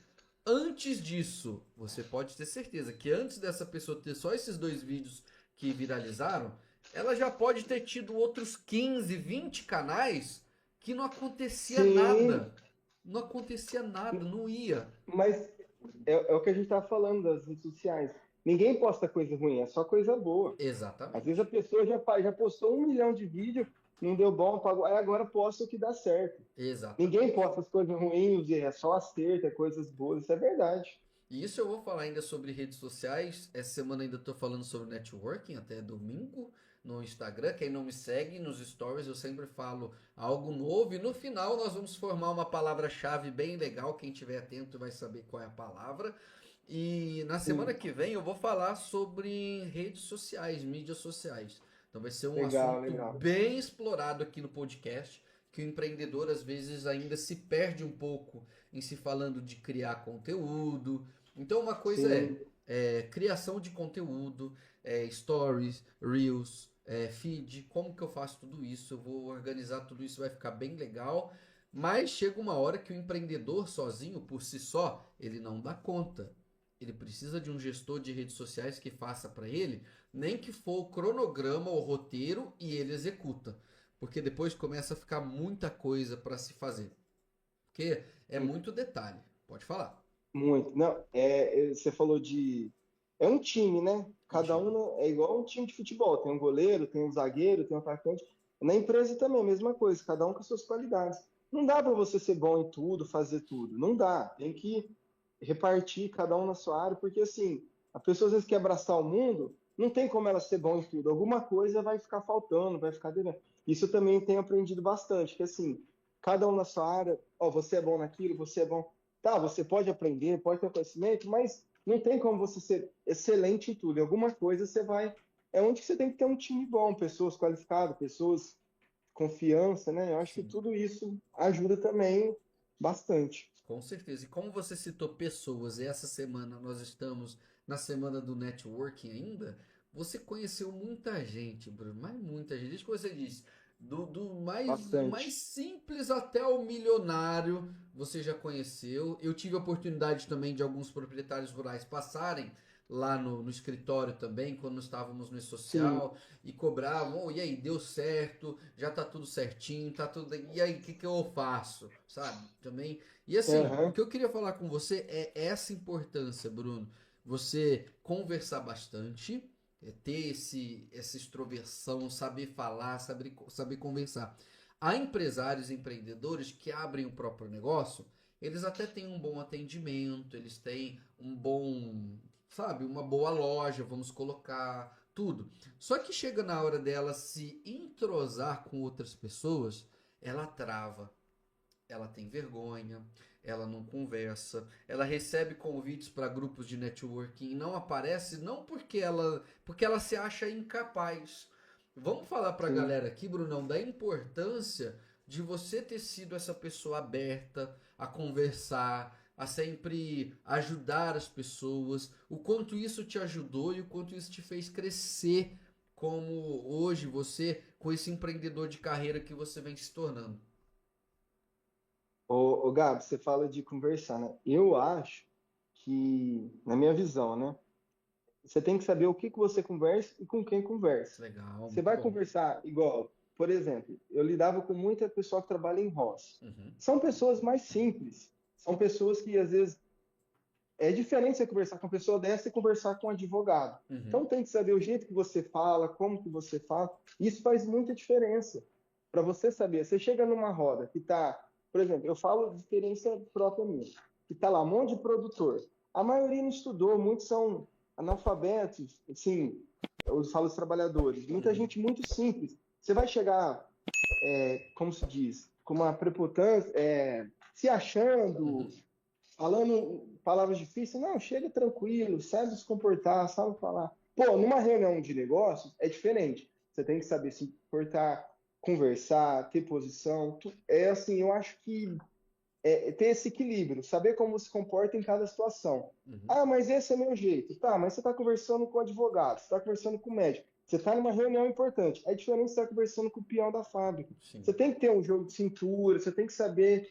antes disso, você pode ter certeza que antes dessa pessoa ter só esses 2 vídeos que viralizaram, ela já pode ter tido outros 15, 20 canais que não acontecia sim, nada. Não acontecia nada, não ia. mas é o que a gente tá falando das redes sociais. Ninguém posta coisa ruim, é só coisa boa. Às vezes a Exatamente. pessoa já postou 1 milhão de vídeos, não deu bom, apagou, aí agora posta o que dá certo. Ninguém Exatamente. posta as coisas ruins, é só acerto, é coisas boas, isso é verdade. E isso eu vou falar ainda sobre redes sociais. Essa semana ainda estou falando sobre networking, até domingo, no Instagram. Quem não me segue nos stories, eu sempre falo algo novo. E no final nós vamos formar uma palavra-chave bem legal. Quem estiver atento vai saber qual é a palavra. E na semana Sim, que vem eu vou falar sobre redes sociais, mídias sociais. Então vai ser um legal, assunto legal. bem explorado aqui no podcast, que o empreendedor às vezes ainda se perde um pouco em se falando de criar conteúdo. Então uma coisa Sim, criação de conteúdo, stories, reels, feed, como que eu faço tudo isso? Eu vou organizar tudo isso, vai ficar bem legal. Mas chega uma hora que o empreendedor sozinho, por si só, ele não dá conta. Ele precisa de um gestor de redes sociais que faça para ele, nem que for o cronograma ou roteiro e ele executa. Porque depois começa a ficar muita coisa para se fazer. Porque é muito detalhe. Pode falar. Muito. Não, você falou de. É um time, né? Um Cada time. um é igual um time de futebol. Tem um goleiro, tem um zagueiro, tem um atacante. Na empresa também, a mesma coisa, cada um com as suas qualidades. Não dá para você ser bom em tudo, fazer tudo. Não dá. Tem que repartir cada um na sua área, porque assim, a pessoa às vezes quer abraçar o mundo, não tem como ela ser bom em tudo. Alguma coisa vai ficar faltando, vai ficar devendo. Isso eu também tenho aprendido bastante, que assim, cada um na sua área, ó, você é bom naquilo, você é bom. Tá, você pode aprender, pode ter conhecimento, mas não tem como você ser excelente em tudo. Em alguma coisa você vai. É onde que você tem que ter um time bom, pessoas qualificadas, pessoas confiança, né? Eu acho que Sim. tudo isso ajuda também bastante. Com certeza. E como você citou pessoas, e essa semana nós estamos na semana do networking ainda, você conheceu muita gente, Bruno, mas muita gente. Desde que você disse, do mais Bastante. simples até o milionário, você já conheceu. Eu tive a oportunidade também de alguns proprietários rurais passarem lá no escritório também, quando nós estávamos no Sim. E-Social, e cobravam, oh, e aí, deu certo, já tá tudo certinho, tá tudo. E aí, o que que eu faço? Sabe? Também. E assim, o Aham. que eu queria falar com você é essa importância, Bruno. Você conversar bastante, ter essa extroversão, saber falar, saber conversar. Há empresários, empreendedores que abrem o próprio negócio, eles até têm um bom atendimento, eles têm um bom, sabe, uma boa loja, vamos colocar, tudo. Só que chega na hora dela se entrosar com outras pessoas, ela trava, ela tem vergonha, ela não conversa, ela recebe convites para grupos de networking e não aparece, não porque ela se acha incapaz. Vamos falar para a Sim. galera aqui, Brunão, da importância de você ter sido essa pessoa aberta a conversar, a sempre ajudar as pessoas, o quanto isso te ajudou e o quanto isso te fez crescer como hoje você, com esse empreendedor de carreira que você vem se tornando. Ô, Gabi, você fala de conversar, né? Eu acho que, na minha visão, né? Você tem que saber o que que você conversa e com quem conversa. Legal, Você muito vai bom. conversar igual, por exemplo, eu lidava com muita pessoa que trabalha em roça. Uhum, São pessoas mais simples. São pessoas que, às vezes, é diferente você conversar com uma pessoa dessa e conversar com um advogado. Então uhum. tem que saber o jeito que você fala, como que você fala. Isso faz muita diferença para você saber. Você chega numa roda que tá, por exemplo, eu falo de experiência própria minha, que tá lá um monte de produtor. A maioria não estudou, muitos são analfabetos, assim, eu falo os trabalhadores. Muita Uhum, gente muito simples. Você vai chegar, como se diz, com uma prepotência, se achando, uhum. falando palavras difíceis, não, chega tranquilo, sabe se comportar, sabe falar. Pô, numa reunião de negócios é diferente. Você tem que saber se comportar, conversar, ter posição. É assim, eu acho que ter esse equilíbrio, saber como se comporta em cada situação. Uhum. Ah, mas esse é meu jeito. Tá, mas você está conversando com o advogado, você está conversando com o médico, você está numa reunião importante. É diferente de você estar conversando com o peão da fábrica. Você Sim. tem que ter um jogo de cintura, você tem que saber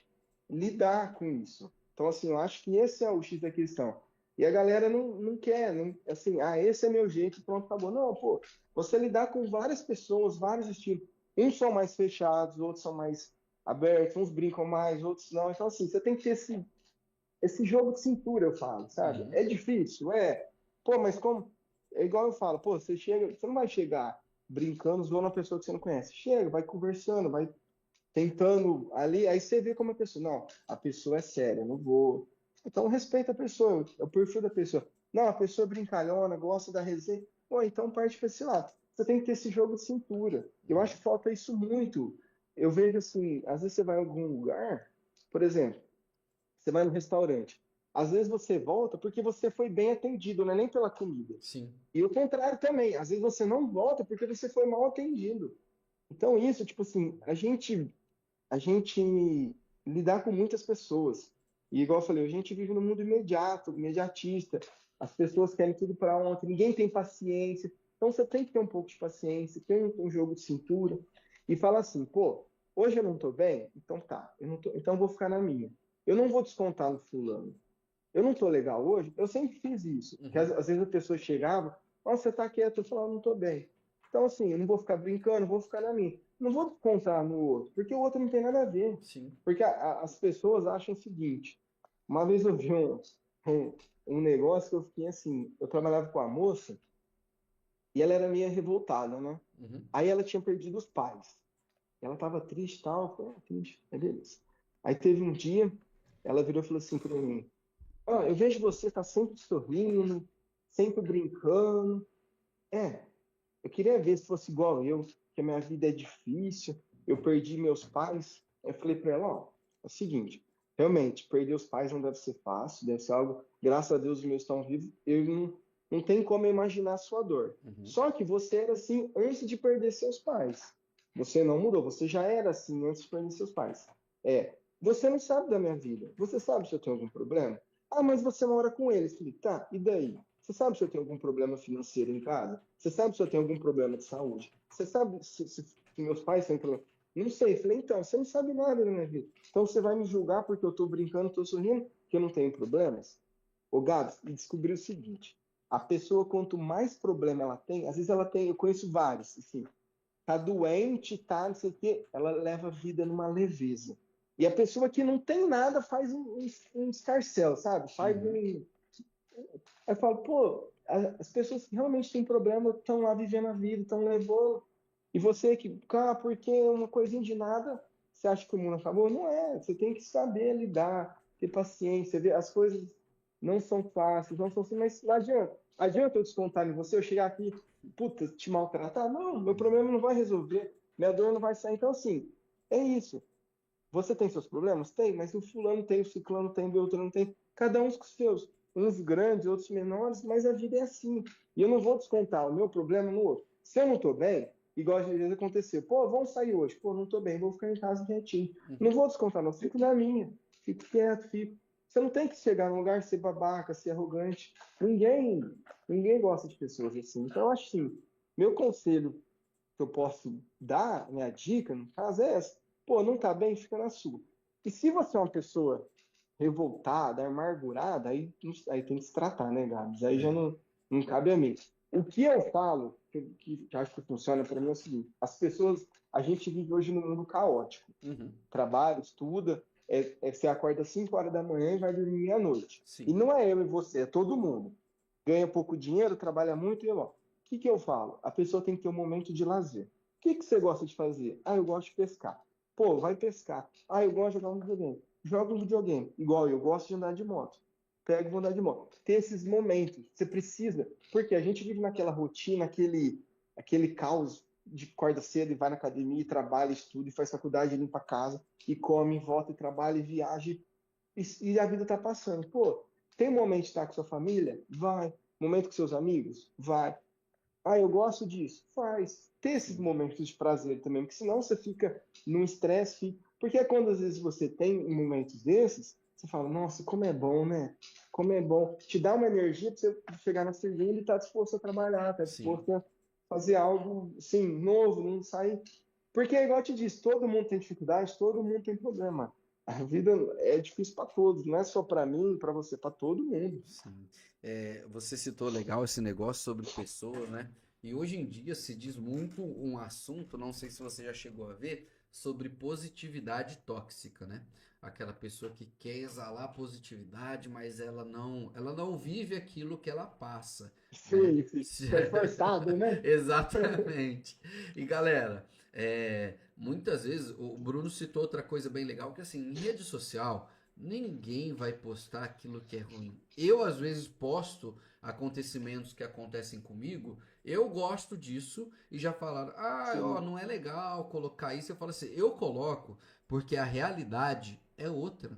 lidar com isso. Então, assim, eu acho que esse é o X da questão. E a galera não quer, não, assim, esse é meu jeito, pronto, acabou. Não, pô, você lidar com várias pessoas, vários estilos. Uns são mais fechados, outros são mais abertos, uns brincam mais, outros não. Então, assim, você tem que ter esse jogo de cintura, eu falo, sabe? Uhum. É difícil, é. Pô, mas como. É igual eu falo, pô, você chega, você não vai chegar brincando, zoando uma pessoa que você não conhece. Chega, vai conversando, vai tentando ali, aí você vê como a pessoa, não, a pessoa é séria, eu não vou. Então respeita a pessoa, é o perfil da pessoa. Não, a pessoa é brincalhona, gosta da resenha. Pô, então parte para esse lado. Você tem que ter esse jogo de cintura. Eu acho Uhum. que falta isso muito. Eu vejo assim, às vezes você vai em algum lugar, por exemplo, você vai no restaurante. Às vezes você volta porque você foi bem atendido, não é nem pela comida. Sim. E o contrário também. Às vezes você não volta porque você foi mal atendido. Então, isso, tipo assim, a gente lidar com muitas pessoas. E igual eu falei, a gente vive no mundo imediato, imediatista. As pessoas querem tudo para ontem, ninguém tem paciência. Então você tem que ter um pouco de paciência, ter um jogo de cintura e falar assim, pô, hoje eu não tô bem, então tá, eu não tô, então eu vou ficar na minha. Eu não vou descontar no fulano. eu não tô legal hoje, eu sempre fiz isso. Porque Uhum. às vezes a pessoa chegava, nossa, você tá quieto, eu falava, não tô bem. Então, assim, eu não vou ficar brincando, vou ficar na minha. Não vou contar no outro, porque o outro não tem nada a ver. Sim. Porque as pessoas acham o seguinte, uma vez eu vi um, um negócio que eu fiquei assim, eu trabalhava com a moça e ela era meio revoltada, né? Uhum. Aí ela tinha perdido os pais. Ela tava triste e tal, eu falei, triste, é beleza. Aí teve um dia, ela virou e falou assim pra mim, ah, eu vejo você tá sempre sorrindo, sempre brincando. É, eu queria ver se fosse igual eu, que a minha vida é difícil, eu perdi meus pais. Eu falei pra ela, ó, é o seguinte, realmente, perder os pais não deve ser fácil, deve ser algo, graças a Deus os meus estão vivos, eu não tenho como imaginar a sua dor. Uhum. Só que você era assim antes de perder seus pais. Você não mudou, você já era assim antes de perder seus pais. É, você não sabe da minha vida. Você sabe se eu tenho algum problema? Ah, mas você mora com eles. Falei, tá, e daí? Você sabe se eu tenho algum problema financeiro em casa? Você sabe se eu tenho algum problema de saúde? Você sabe se meus pais têm problema? Não sei. Falei, então, você não sabe nada da minha vida. Então você vai me julgar porque eu tô brincando, tô sorrindo, que eu não tenho problemas? Ô, Gabs, e descobri o seguinte: a pessoa, quanto mais problema ela tem, às vezes ela tem, eu conheço vários, assim, tá doente, tá, não sei o quê, ela leva a vida numa leveza. E a pessoa que não tem nada faz um escarcéu, sabe? Faz Uhum. um. Aí eu falo, pô, as pessoas que realmente têm problema estão lá vivendo a vida, estão levando. E você que, cara, porque uma coisinha de nada, você acha que o mundo acabou? Não é. Você tem que saber lidar, ter paciência, ver as coisas não são fáceis, não são assim, mas não adianta. Adianta eu descontar em você, eu chegar aqui, puta, te maltratar? Não, meu problema não vai resolver, minha dor não vai sair. Então, assim, é isso. Você tem seus problemas? Tem, mas o fulano tem, o ciclano tem, o Beltrano tem. Cada um com os seus. Uns grandes, outros menores, mas a vida é assim. E eu não vou descontar o meu problema no outro. Se eu não tô bem, igual às vezes aconteceu, pô, vamos sair hoje. Pô, não tô bem, vou ficar em casa quietinho. Não Uhum. vou descontar, não. Fico na minha. Fico quieto, fico. Você não tem que chegar num lugar, ser babaca, ser arrogante. Ninguém gosta de pessoas assim. Então, eu acho assim, meu conselho que eu posso dar, minha dica, no caso, é essa. Pô, não tá bem, fica na sua. E se você é uma pessoa revoltada, amargurada, aí tem que se tratar, né, Gabs? Aí já É. não cabe a mim. O que eu falo, que acho que funciona para mim é o seguinte: as pessoas, a gente vive hoje num mundo caótico. Uhum. Trabalha, estuda, você acorda às 5 horas da manhã e vai dormir meia-noite. E Sim. não é eu e você, é todo mundo. Ganha pouco dinheiro, trabalha muito e ó. O que eu falo? A pessoa tem que ter um momento de lazer. O que você gosta de fazer? Ah, eu gosto de pescar. Pô, vai pescar. Ah, eu gosto de jogar um videogame. Joga um videogame. Igual eu gosto de andar de moto. Pega e vou andar de moto. Ter esses momentos. Você precisa. Porque a gente vive naquela rotina, aquele caos de acorda cedo e vai na academia, e trabalha, estuda, e faz faculdade, e limpa a casa, e come, volta, e trabalha, e viaja, e a vida tá passando. Pô, tem um momento de estar com sua família? Vai. Momento com seus amigos? Vai. Ah, eu gosto disso. Faz. Ter esses Sim. momentos de prazer também, porque senão você fica num estresse. Porque é quando às vezes você tem momentos desses, você fala, nossa, como é bom, né? Como é bom. Te dá uma energia para você chegar na segunda e estar disposto a trabalhar, estar Sim. disposto a fazer algo, assim, novo, não sair. Porque, igual eu te disse, todo mundo tem dificuldade, todo mundo tem problema. A vida é difícil para todos, não é só para mim, para você, para todo mundo. Sim. É, você citou legal esse negócio sobre pessoas, né? E hoje em dia se diz muito um assunto, não sei se você já chegou a ver, sobre positividade tóxica, né? Aquela pessoa que quer exalar positividade, mas ela não vive aquilo que ela passa, né? Sim, sim. É forçado, né? Exatamente. E galera, muitas vezes o Bruno citou outra coisa bem legal, que assim, em rede social ninguém vai postar aquilo que é ruim. Eu, às vezes, posto acontecimentos que acontecem comigo. Eu gosto disso e já falaram: ah, ó, Sim. não é legal colocar isso. Eu falo assim: eu coloco porque a realidade é outra.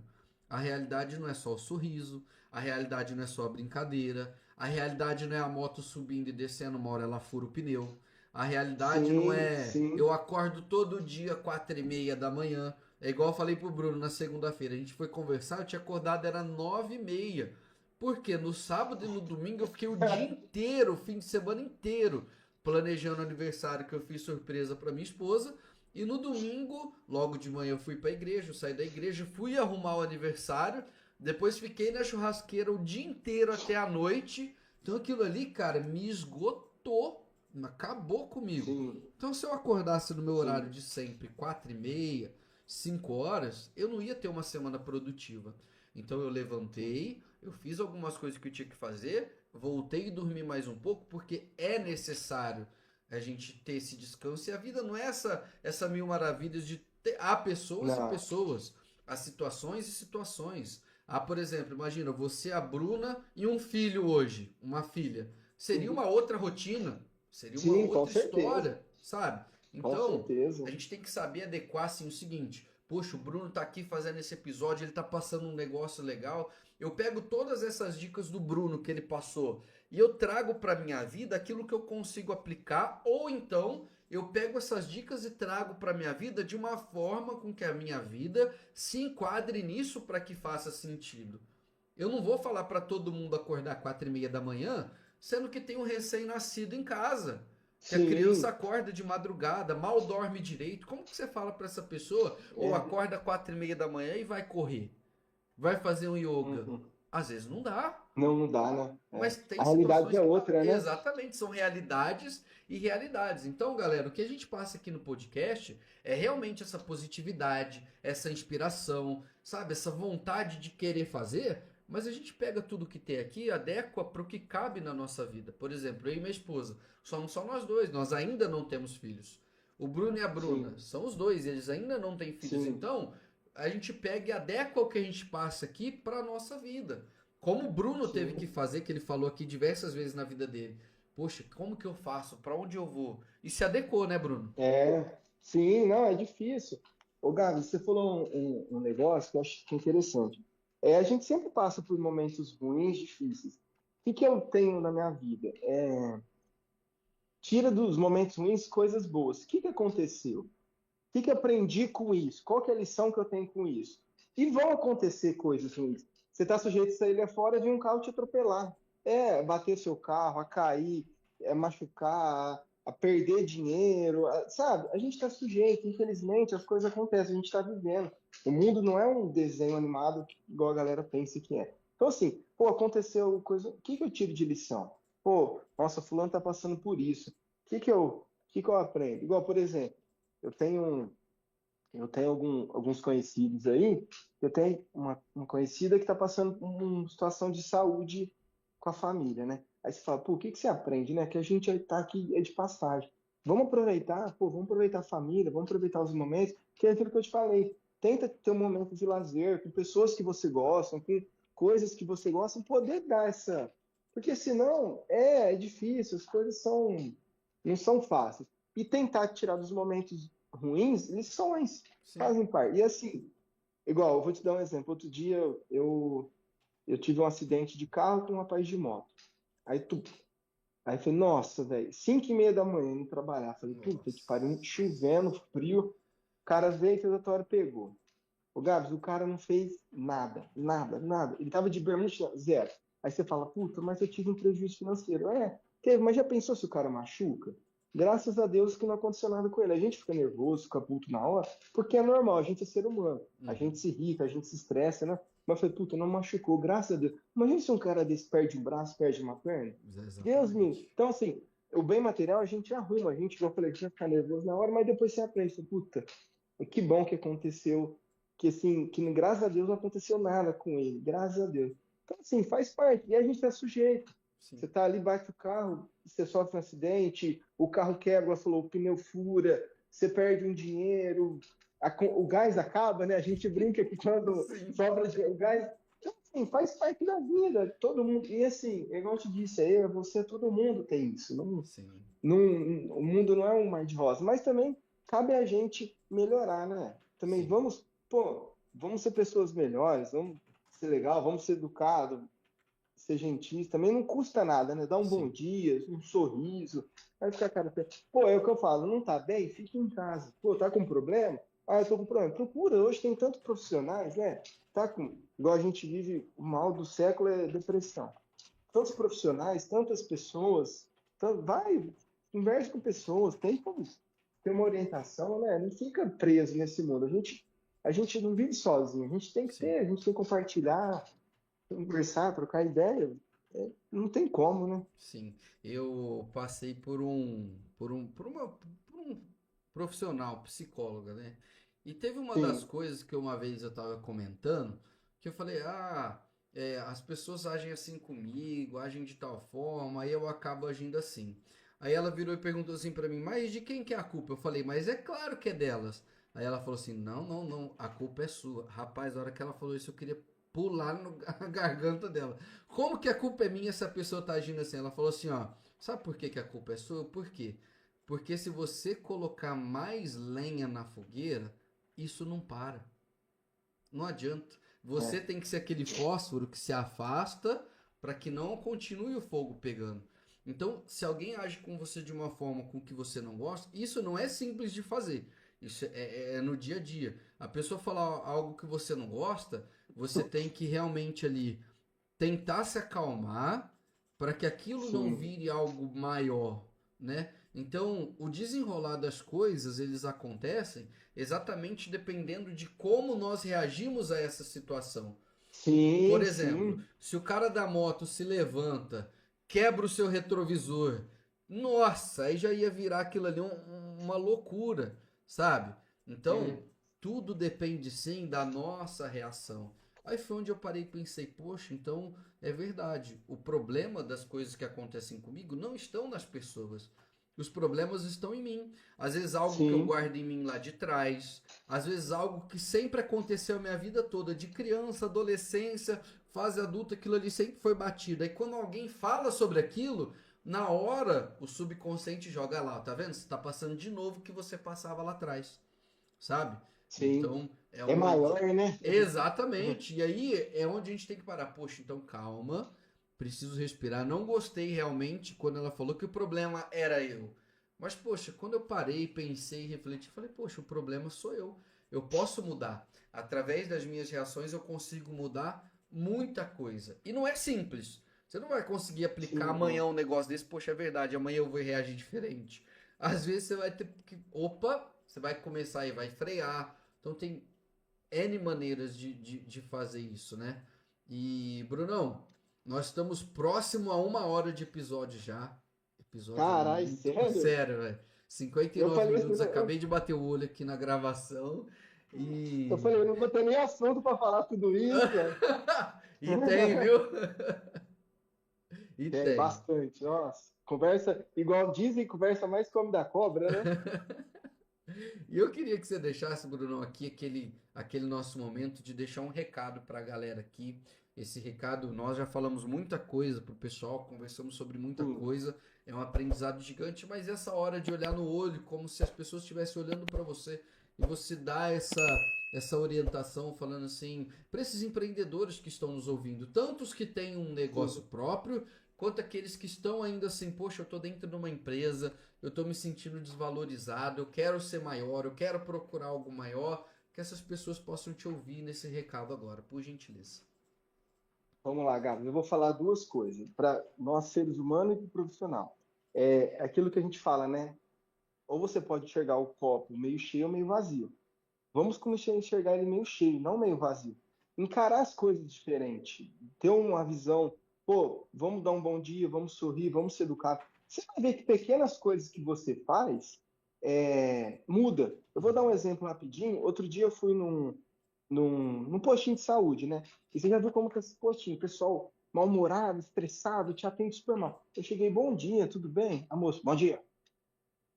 A realidade não é só o sorriso, a realidade não é só a brincadeira, a realidade não é a moto subindo e descendo, uma hora ela fura o pneu. A realidade não Sim, é sim. eu acordo todo dia 4:30 da manhã. É igual eu falei pro Bruno na segunda-feira. A gente foi conversar, eu tinha acordado, era 9:30. Porque no sábado e no domingo eu fiquei o dia inteiro, o fim de semana inteiro, planejando o aniversário que eu fiz surpresa para minha esposa. E no domingo, logo de manhã, eu fui para a igreja, eu saí da igreja, fui arrumar o aniversário. Depois fiquei na churrasqueira o dia inteiro até a noite. Então aquilo ali, cara, me esgotou. Acabou comigo. Sim, Então se eu acordasse no meu horário sim. de sempre, 4h30, 5 horas, eu não ia ter uma semana produtiva. Então eu levantei, eu fiz algumas coisas que eu tinha que fazer, voltei e dormi mais um pouco, porque é necessário a gente ter esse descanso. E a vida não é essa mil maravilhas de ter. Há pessoas e Não. pessoas, há situações e situações. Há, por exemplo, imagina você, a Bruna e um filho hoje, uma filha. Seria uma Uhum. outra rotina, seria uma Sim, com outra certeza. história, sabe? Com Então, a certeza. gente tem que saber adequar assim o seguinte: poxa, o Bruno tá aqui fazendo esse episódio, ele tá passando um negócio legal. Eu pego todas essas dicas do Bruno que ele passou e eu trago para minha vida aquilo que eu consigo aplicar, ou então eu pego essas dicas e trago para minha vida de uma forma com que a minha vida se enquadre nisso para que faça sentido. Eu não vou falar para todo mundo acordar 4h30 da manhã, sendo que tem um recém-nascido em casa, que a criança Sim. acorda de madrugada, mal dorme direito. Como que você fala para essa pessoa, ou É. acorda 4h30 da manhã e vai correr? Vai fazer um yoga? Uhum. Às vezes não dá. Não, não dá, né? É. Mas tem A realidade situações é que dá. outra, né? Exatamente, são realidades e realidades. Então, galera, o que a gente passa aqui no podcast é realmente essa positividade, essa inspiração, sabe? Essa vontade de querer fazer, mas a gente pega tudo que tem aqui e adequa para o que cabe na nossa vida. Por exemplo, eu e minha esposa, somos só nós dois, nós ainda não temos filhos. O Bruno e a Bruna Sim, são os dois, eles ainda não têm filhos. sim, Então, a gente pega e adequa o que a gente passa aqui para a nossa vida. Como o Bruno teve que sim. fazer, que ele falou aqui diversas vezes na vida dele. Poxa, como que eu faço? Para onde eu vou? E se adequou, né, Bruno? É, sim, não, é difícil. Ô, Gabi, você falou um negócio que eu acho que é interessante. É, a gente sempre passa por momentos ruins, difíceis. O que que eu tenho na minha vida? Tira dos momentos ruins coisas boas. O que que aconteceu? O que que eu aprendi com isso? Qual que é a lição que eu tenho com isso? E vão acontecer coisas ruins. Você está sujeito a sair lá fora de um carro te atropelar. Bater seu carro, a cair, machucar, a perder dinheiro, sabe? A gente está sujeito, infelizmente, as coisas acontecem, a gente está vivendo. O mundo não é um desenho animado igual a galera pensa que é. Então, assim, pô, aconteceu coisa. O que que eu tiro de lição? Pô, nossa, fulano tá passando por isso. O que que eu aprendo? Igual, por exemplo, eu tenho alguns conhecidos aí. Eu tenho uma conhecida que está passando por uma situação de saúde com a família, né? Aí você fala, pô, o que que você aprende, né? Que a gente está aqui é de passagem. Vamos aproveitar, pô, vamos aproveitar a família, vamos aproveitar os momentos, que é aquilo que eu te falei. Tenta ter um momento de lazer com pessoas que você gosta, com coisas que você gosta, poder dar essa. Porque senão é difícil, as coisas não são fáceis. E tentar tirar dos momentos ruins, lições Sim. fazem parte. E assim, igual, eu vou te dar um exemplo. Outro dia eu tive um acidente de carro com um rapaz de moto. Aí eu falei, nossa, velho, 5h30 da manhã indo trabalhar. Falei, puta que Nossa. pariu, chovendo, frio. O cara veio, fez a tora, pegou. O Gabs, o cara não fez nada, nada, nada. Ele tava de bermuda, zero. Aí você fala, puta, mas eu tive um prejuízo financeiro. Teve, mas já pensou se o cara machuca? Graças a Deus que não aconteceu nada com ele. A gente fica nervoso, fica puto na hora, porque é normal, a gente é ser humano. A gente Uhum. se irrita, a gente se estressa, né? Mas foi, puta, não machucou, graças a Deus. Imagina se um cara desse perde um braço, perde uma perna. Deus me. Exatamente. Então, assim, o bem material a gente arruma, a gente, igual eu falei, a gente vai ficar nervoso na hora, mas depois você aprende, puta, que bom que aconteceu, que assim, que graças a Deus não aconteceu nada com ele, graças a Deus. Então, assim, faz parte, e a gente está sujeito. Você Sim. tá ali, bate o carro, você sofre um acidente, o carro quebra, falou, o pneu fura, você perde um dinheiro, o gás acaba, né? A gente brinca que quando Sim. sobra o gás. Então, assim, faz parte da vida, todo mundo. E assim, igual eu te disse, aí, você, todo mundo tem isso. Não, Sim. não, o mundo não é um mar de rosa, mas também cabe a gente melhorar, né? Também Sim. vamos ser pessoas melhores, vamos ser legal, vamos ser educados, ser gentis, também não custa nada, né? Dar um bom Sim. dia, um sorriso, vai ficar cara. Pô, é o que eu falo, não tá bem? Fica em casa. Pô, tá com problema? Ah, eu tô com problema. Procura, hoje tem tantos profissionais, né? Igual a gente vive, o mal do século é depressão. Tantos profissionais, tantas pessoas, vai, converse com pessoas, tem como ter uma orientação, né? Não fica preso nesse mundo. A gente a gente não vive sozinho, a gente tem que Sim. ter, a gente tem que compartilhar, conversar, trocar ideia. Não tem como, né? Sim, eu passei por um profissional, psicóloga, né? E teve uma das Sim, coisas que uma vez eu estava comentando, que eu falei, as pessoas agem assim comigo, agem de tal forma, aí eu acabo agindo assim. Aí ela virou e perguntou assim para mim, mas de quem que é a culpa? Eu falei, mas é claro que é delas. Aí ela falou assim, não, não, não, a culpa é sua. Rapaz, a hora que ela falou isso, eu queria pular na garganta dela. Como que a culpa é minha se a pessoa tá agindo assim? Ela falou assim, ó, sabe por que que a culpa é sua? Por quê? Porque se você colocar mais lenha na fogueira, isso não para. Não adianta. Você é. tem que ser aquele fósforo que se afasta para que não continue o fogo pegando. Então, se alguém age com você de uma forma com que você não gosta, isso não é simples de fazer. Isso é no dia a dia. A pessoa falar algo que você não gosta, você tem que realmente ali tentar se acalmar para que aquilo não Sim, vire algo maior, né? Então, o desenrolar das coisas, eles acontecem exatamente dependendo de como nós reagimos a essa situação. Por sim, exemplo, sim. se o cara da moto se levanta, quebra o seu retrovisor, nossa, aí já ia virar aquilo ali uma loucura, sabe? Então, Hum. tudo depende sim da nossa reação. Aí foi onde eu parei e pensei, poxa, então é verdade. O problema das coisas que acontecem comigo não estão nas pessoas. Os problemas estão em mim. Às vezes algo que eu Sim, guardo em mim lá de trás, às vezes algo que sempre aconteceu a minha vida toda, de criança, adolescência, fase adulta, aquilo ali sempre foi batido. Aí quando alguém fala sobre aquilo, na hora o subconsciente joga lá, tá vendo? Você tá passando de novo o que você passava lá atrás, sabe? sim. Então é É onde. maior, né? Exatamente. E aí é onde a gente tem que parar. Poxa, então calma, preciso respirar. Não gostei realmente quando ela falou que o problema era eu. Mas, poxa, quando eu parei, pensei e refleti, falei, poxa, o problema sou eu. Eu posso mudar. Através das minhas reações eu consigo mudar muita coisa. E não é simples. Você não vai conseguir aplicar Sim, amanhã não. um negócio desse, poxa, é verdade, amanhã eu vou reagir diferente. Às vezes você vai ter que. Opa, você vai começar e vai frear. Então tem N maneiras de fazer isso, né? E, Brunão, nós estamos próximo a 1 hora de episódio já. Episódio Carai, muito sério? sério, velho. cinquenta e Eu nove falei assim, minutos, acabei de bater o olho aqui na gravação eu e. falei, eu não vou ter nem assunto para falar tudo isso. E tem, viu? E Tem tem. bastante, nossa. Conversa, igual dizem, conversa mais come da cobra, né? E eu queria que você deixasse, Bruno, aqui aquele nosso momento de deixar um recado para a galera aqui. Esse recado, nós já falamos muita coisa pro pessoal, conversamos sobre muita Sim. coisa, é um aprendizado gigante, mas essa hora de olhar no olho, como se as pessoas estivessem olhando para você e você dá essa orientação falando assim, para esses empreendedores que estão nos ouvindo, tanto os que têm um negócio Sim. próprio, quanto aqueles que estão ainda assim, poxa, eu estou dentro de uma empresa, eu estou me sentindo desvalorizado, eu quero ser maior, eu quero procurar algo maior, que essas pessoas possam te ouvir nesse recado agora, por gentileza. Vamos lá, Gabs. Eu vou falar duas coisas, para nós seres humanos e para o profissional. É aquilo que a gente fala, né? Ou você pode enxergar o copo meio cheio ou meio vazio. Vamos começar a enxergar ele meio cheio, não meio vazio. Encarar as coisas diferente, ter uma visão, pô, vamos dar um bom dia, vamos sorrir, vamos ser educados. Você vai ver que pequenas coisas que você faz muda. Eu vou dar um Uhum. exemplo rapidinho. Outro dia eu fui num postinho de saúde, né? E você já viu como que é esse postinho, pessoal mal-humorado, estressado, te atende super mal. Eu cheguei, bom dia, tudo bem? A moça, bom dia.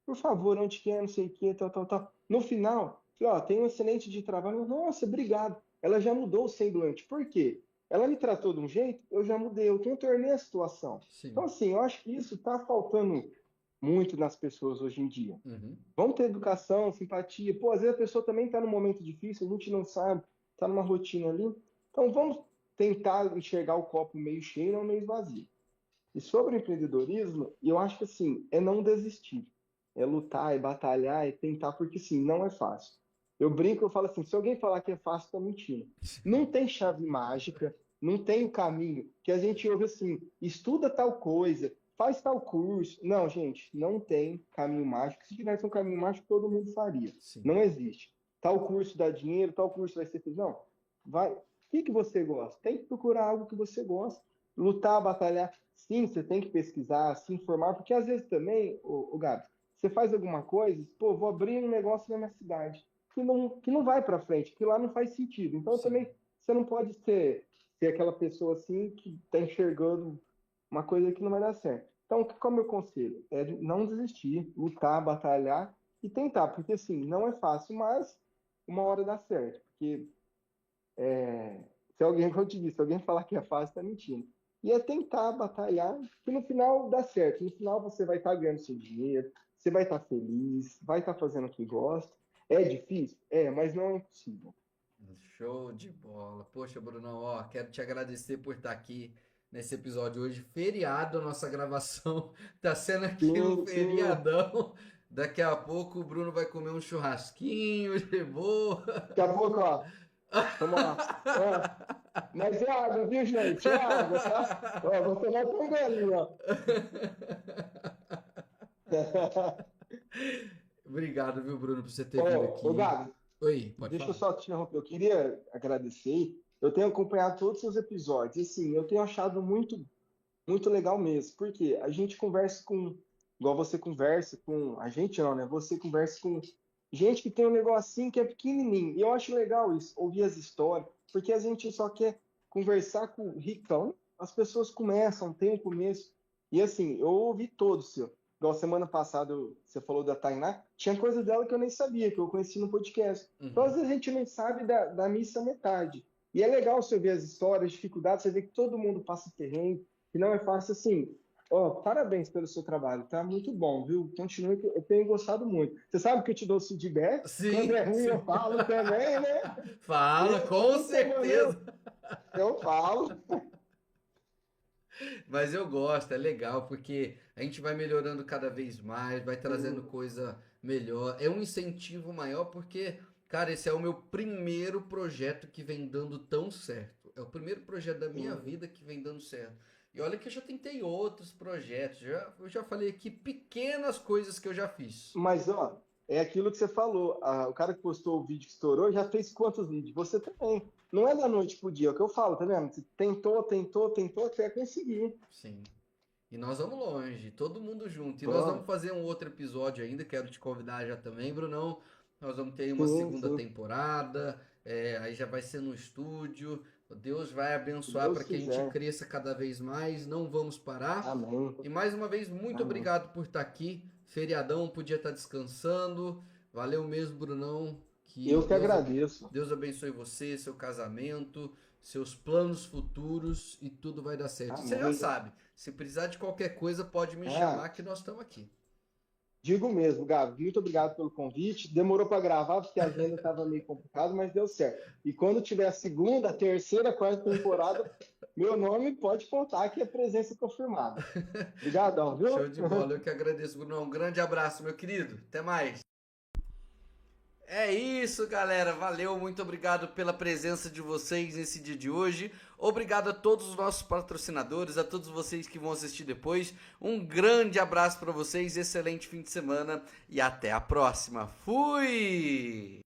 Por favor, onde que é, não sei o que, tal, tal, tal. No final, falei, ó, tem um excelente de trabalho. Nossa, obrigado. Ela já mudou o semblante. Por quê? Ela me tratou de um jeito, eu já mudei, eu contornei a situação. Então, Sim. assim, eu acho que isso está faltando muito nas pessoas hoje em dia. Uhum. Vamos ter educação, simpatia. Pô, às vezes a pessoa também está num momento difícil, a gente não sabe, está numa rotina ali. Então, vamos tentar enxergar o copo meio cheio, não meio vazio. E sobre o empreendedorismo, eu acho que assim, é não desistir. É lutar, é batalhar, é tentar, porque sim, não é fácil. Eu brinco, eu falo assim, se alguém falar que é fácil, tá mentindo. Não tem chave mágica, não tem o caminho que a gente ouve assim, estuda tal coisa, faz tal curso. Não, gente, não tem caminho mágico. Se tivesse um caminho mágico, todo mundo faria. Sim. Não existe. tal curso dá dinheiro, tal curso vai ser feliz. Não, vai. O que você gosta? Tem que procurar algo que você gosta. Lutar, batalhar. Sim, você tem que pesquisar, se informar, porque às vezes também, o Gabi, você faz alguma coisa, pô, vou abrir um negócio na minha cidade, que não vai para frente, que lá não faz sentido. Então Sim. também você não pode ser aquela pessoa assim que está enxergando uma coisa que não vai dar certo. Então, qual é o meu conselho? É de não desistir, lutar, batalhar e tentar, porque assim, não é fácil, mas uma hora dá certo. Porque se alguém, como eu te disse, se alguém falar que é fácil, está mentindo. E é tentar batalhar, que no final dá certo. No final você vai estar ganhando seu dinheiro, você vai estar feliz, vai estar fazendo o que gosta. É difícil? É, mas não é impossível. Show de bola. Poxa, Brunão, ó, quero te agradecer por estar aqui nesse episódio hoje. Feriado, a nossa gravação tá sendo aqui no Sim, sim. feriadão. Daqui a pouco o Bruno vai comer um churrasquinho de boa. Daqui a pouco, ó, vamos lá. Ó, mas é água, viu, gente? É água, tá? Ó, vou tomar com um golinho, ó. Obrigado, viu, Bruno, por você ter vindo Ô, aqui. Gabi, Oi, pode deixa eu falar. só te interromper. Eu queria agradecer. Eu tenho acompanhado todos os seus episódios. E, assim, eu tenho achado muito legal mesmo. Porque a gente conversa com. Igual você conversa com. A gente não, né? Você conversa com gente que tem um negocinho que é pequenininho. E eu acho legal isso, ouvir as histórias. Porque a gente só quer conversar com o Ricão. As pessoas começam, tem um começo. E, assim, eu ouvi todos, seu. Igual semana passada você falou da Tainá, tinha coisa dela que eu nem sabia, que eu conheci no podcast. Então, às Uhum. vezes, a gente nem sabe da missa metade. E é legal você ver as histórias, as dificuldades, você vê que todo mundo passa perrengue, que não é fácil assim. Ó, parabéns pelo seu trabalho, tá muito bom, viu? Continue, que eu tenho gostado muito. Você sabe que eu te dou feedback, quando Sim, é ruim eu sim. falo também, né? Fala, com Quando tá bom, certeza. eu falo. Mas eu gosto, é legal, porque a gente vai melhorando cada vez mais, vai trazendo Sim, coisa melhor. É um incentivo maior, porque, cara, esse é o meu primeiro projeto que vem dando tão certo. É o primeiro projeto da minha sim. vida que vem dando certo. E olha que eu já tentei outros projetos, eu já falei aqui pequenas coisas que eu já fiz. Mas, ó, é aquilo que você falou. O cara que postou o vídeo que estourou já fez quantos vídeos? Você também. Não é da noite pro dia, é o que eu falo, tá vendo? Você tentou até conseguir. Sim. E nós vamos longe, todo mundo junto. E nós vamos Vamos. fazer um outro episódio ainda, quero te convidar já também, Brunão. Nós vamos ter uma Sim, segunda sim. temporada, aí já vai ser no estúdio. Deus vai Se abençoar Deus para que a gente quiser. cresça cada vez mais, não vamos parar. Amém. E mais uma vez, muito Amém. obrigado por estar aqui. Feriadão, podia estar descansando. Valeu mesmo, Brunão. Que Eu que agradeço. Deus abençoe você, seu casamento, seus planos futuros e tudo vai dar certo. Você já Amém. sabe, se precisar de qualquer coisa, pode me Ah, chamar que nós estamos aqui. digo mesmo, Gabi. Muito obrigado pelo convite. Demorou para gravar porque a agenda estava meio complicada, mas deu certo. E quando tiver a segunda, a terceira, a quarta temporada, meu nome pode contar que é presença confirmada. Obrigadão, Show viu? de bola, eu que agradeço, Brunão. Um grande abraço, meu querido. Até mais. É isso, galera. Valeu, muito obrigado pela presença de vocês nesse dia de hoje. Obrigado a todos os nossos patrocinadores, a todos vocês que vão assistir depois. Um grande abraço para vocês, excelente fim de semana e até a próxima. Fui!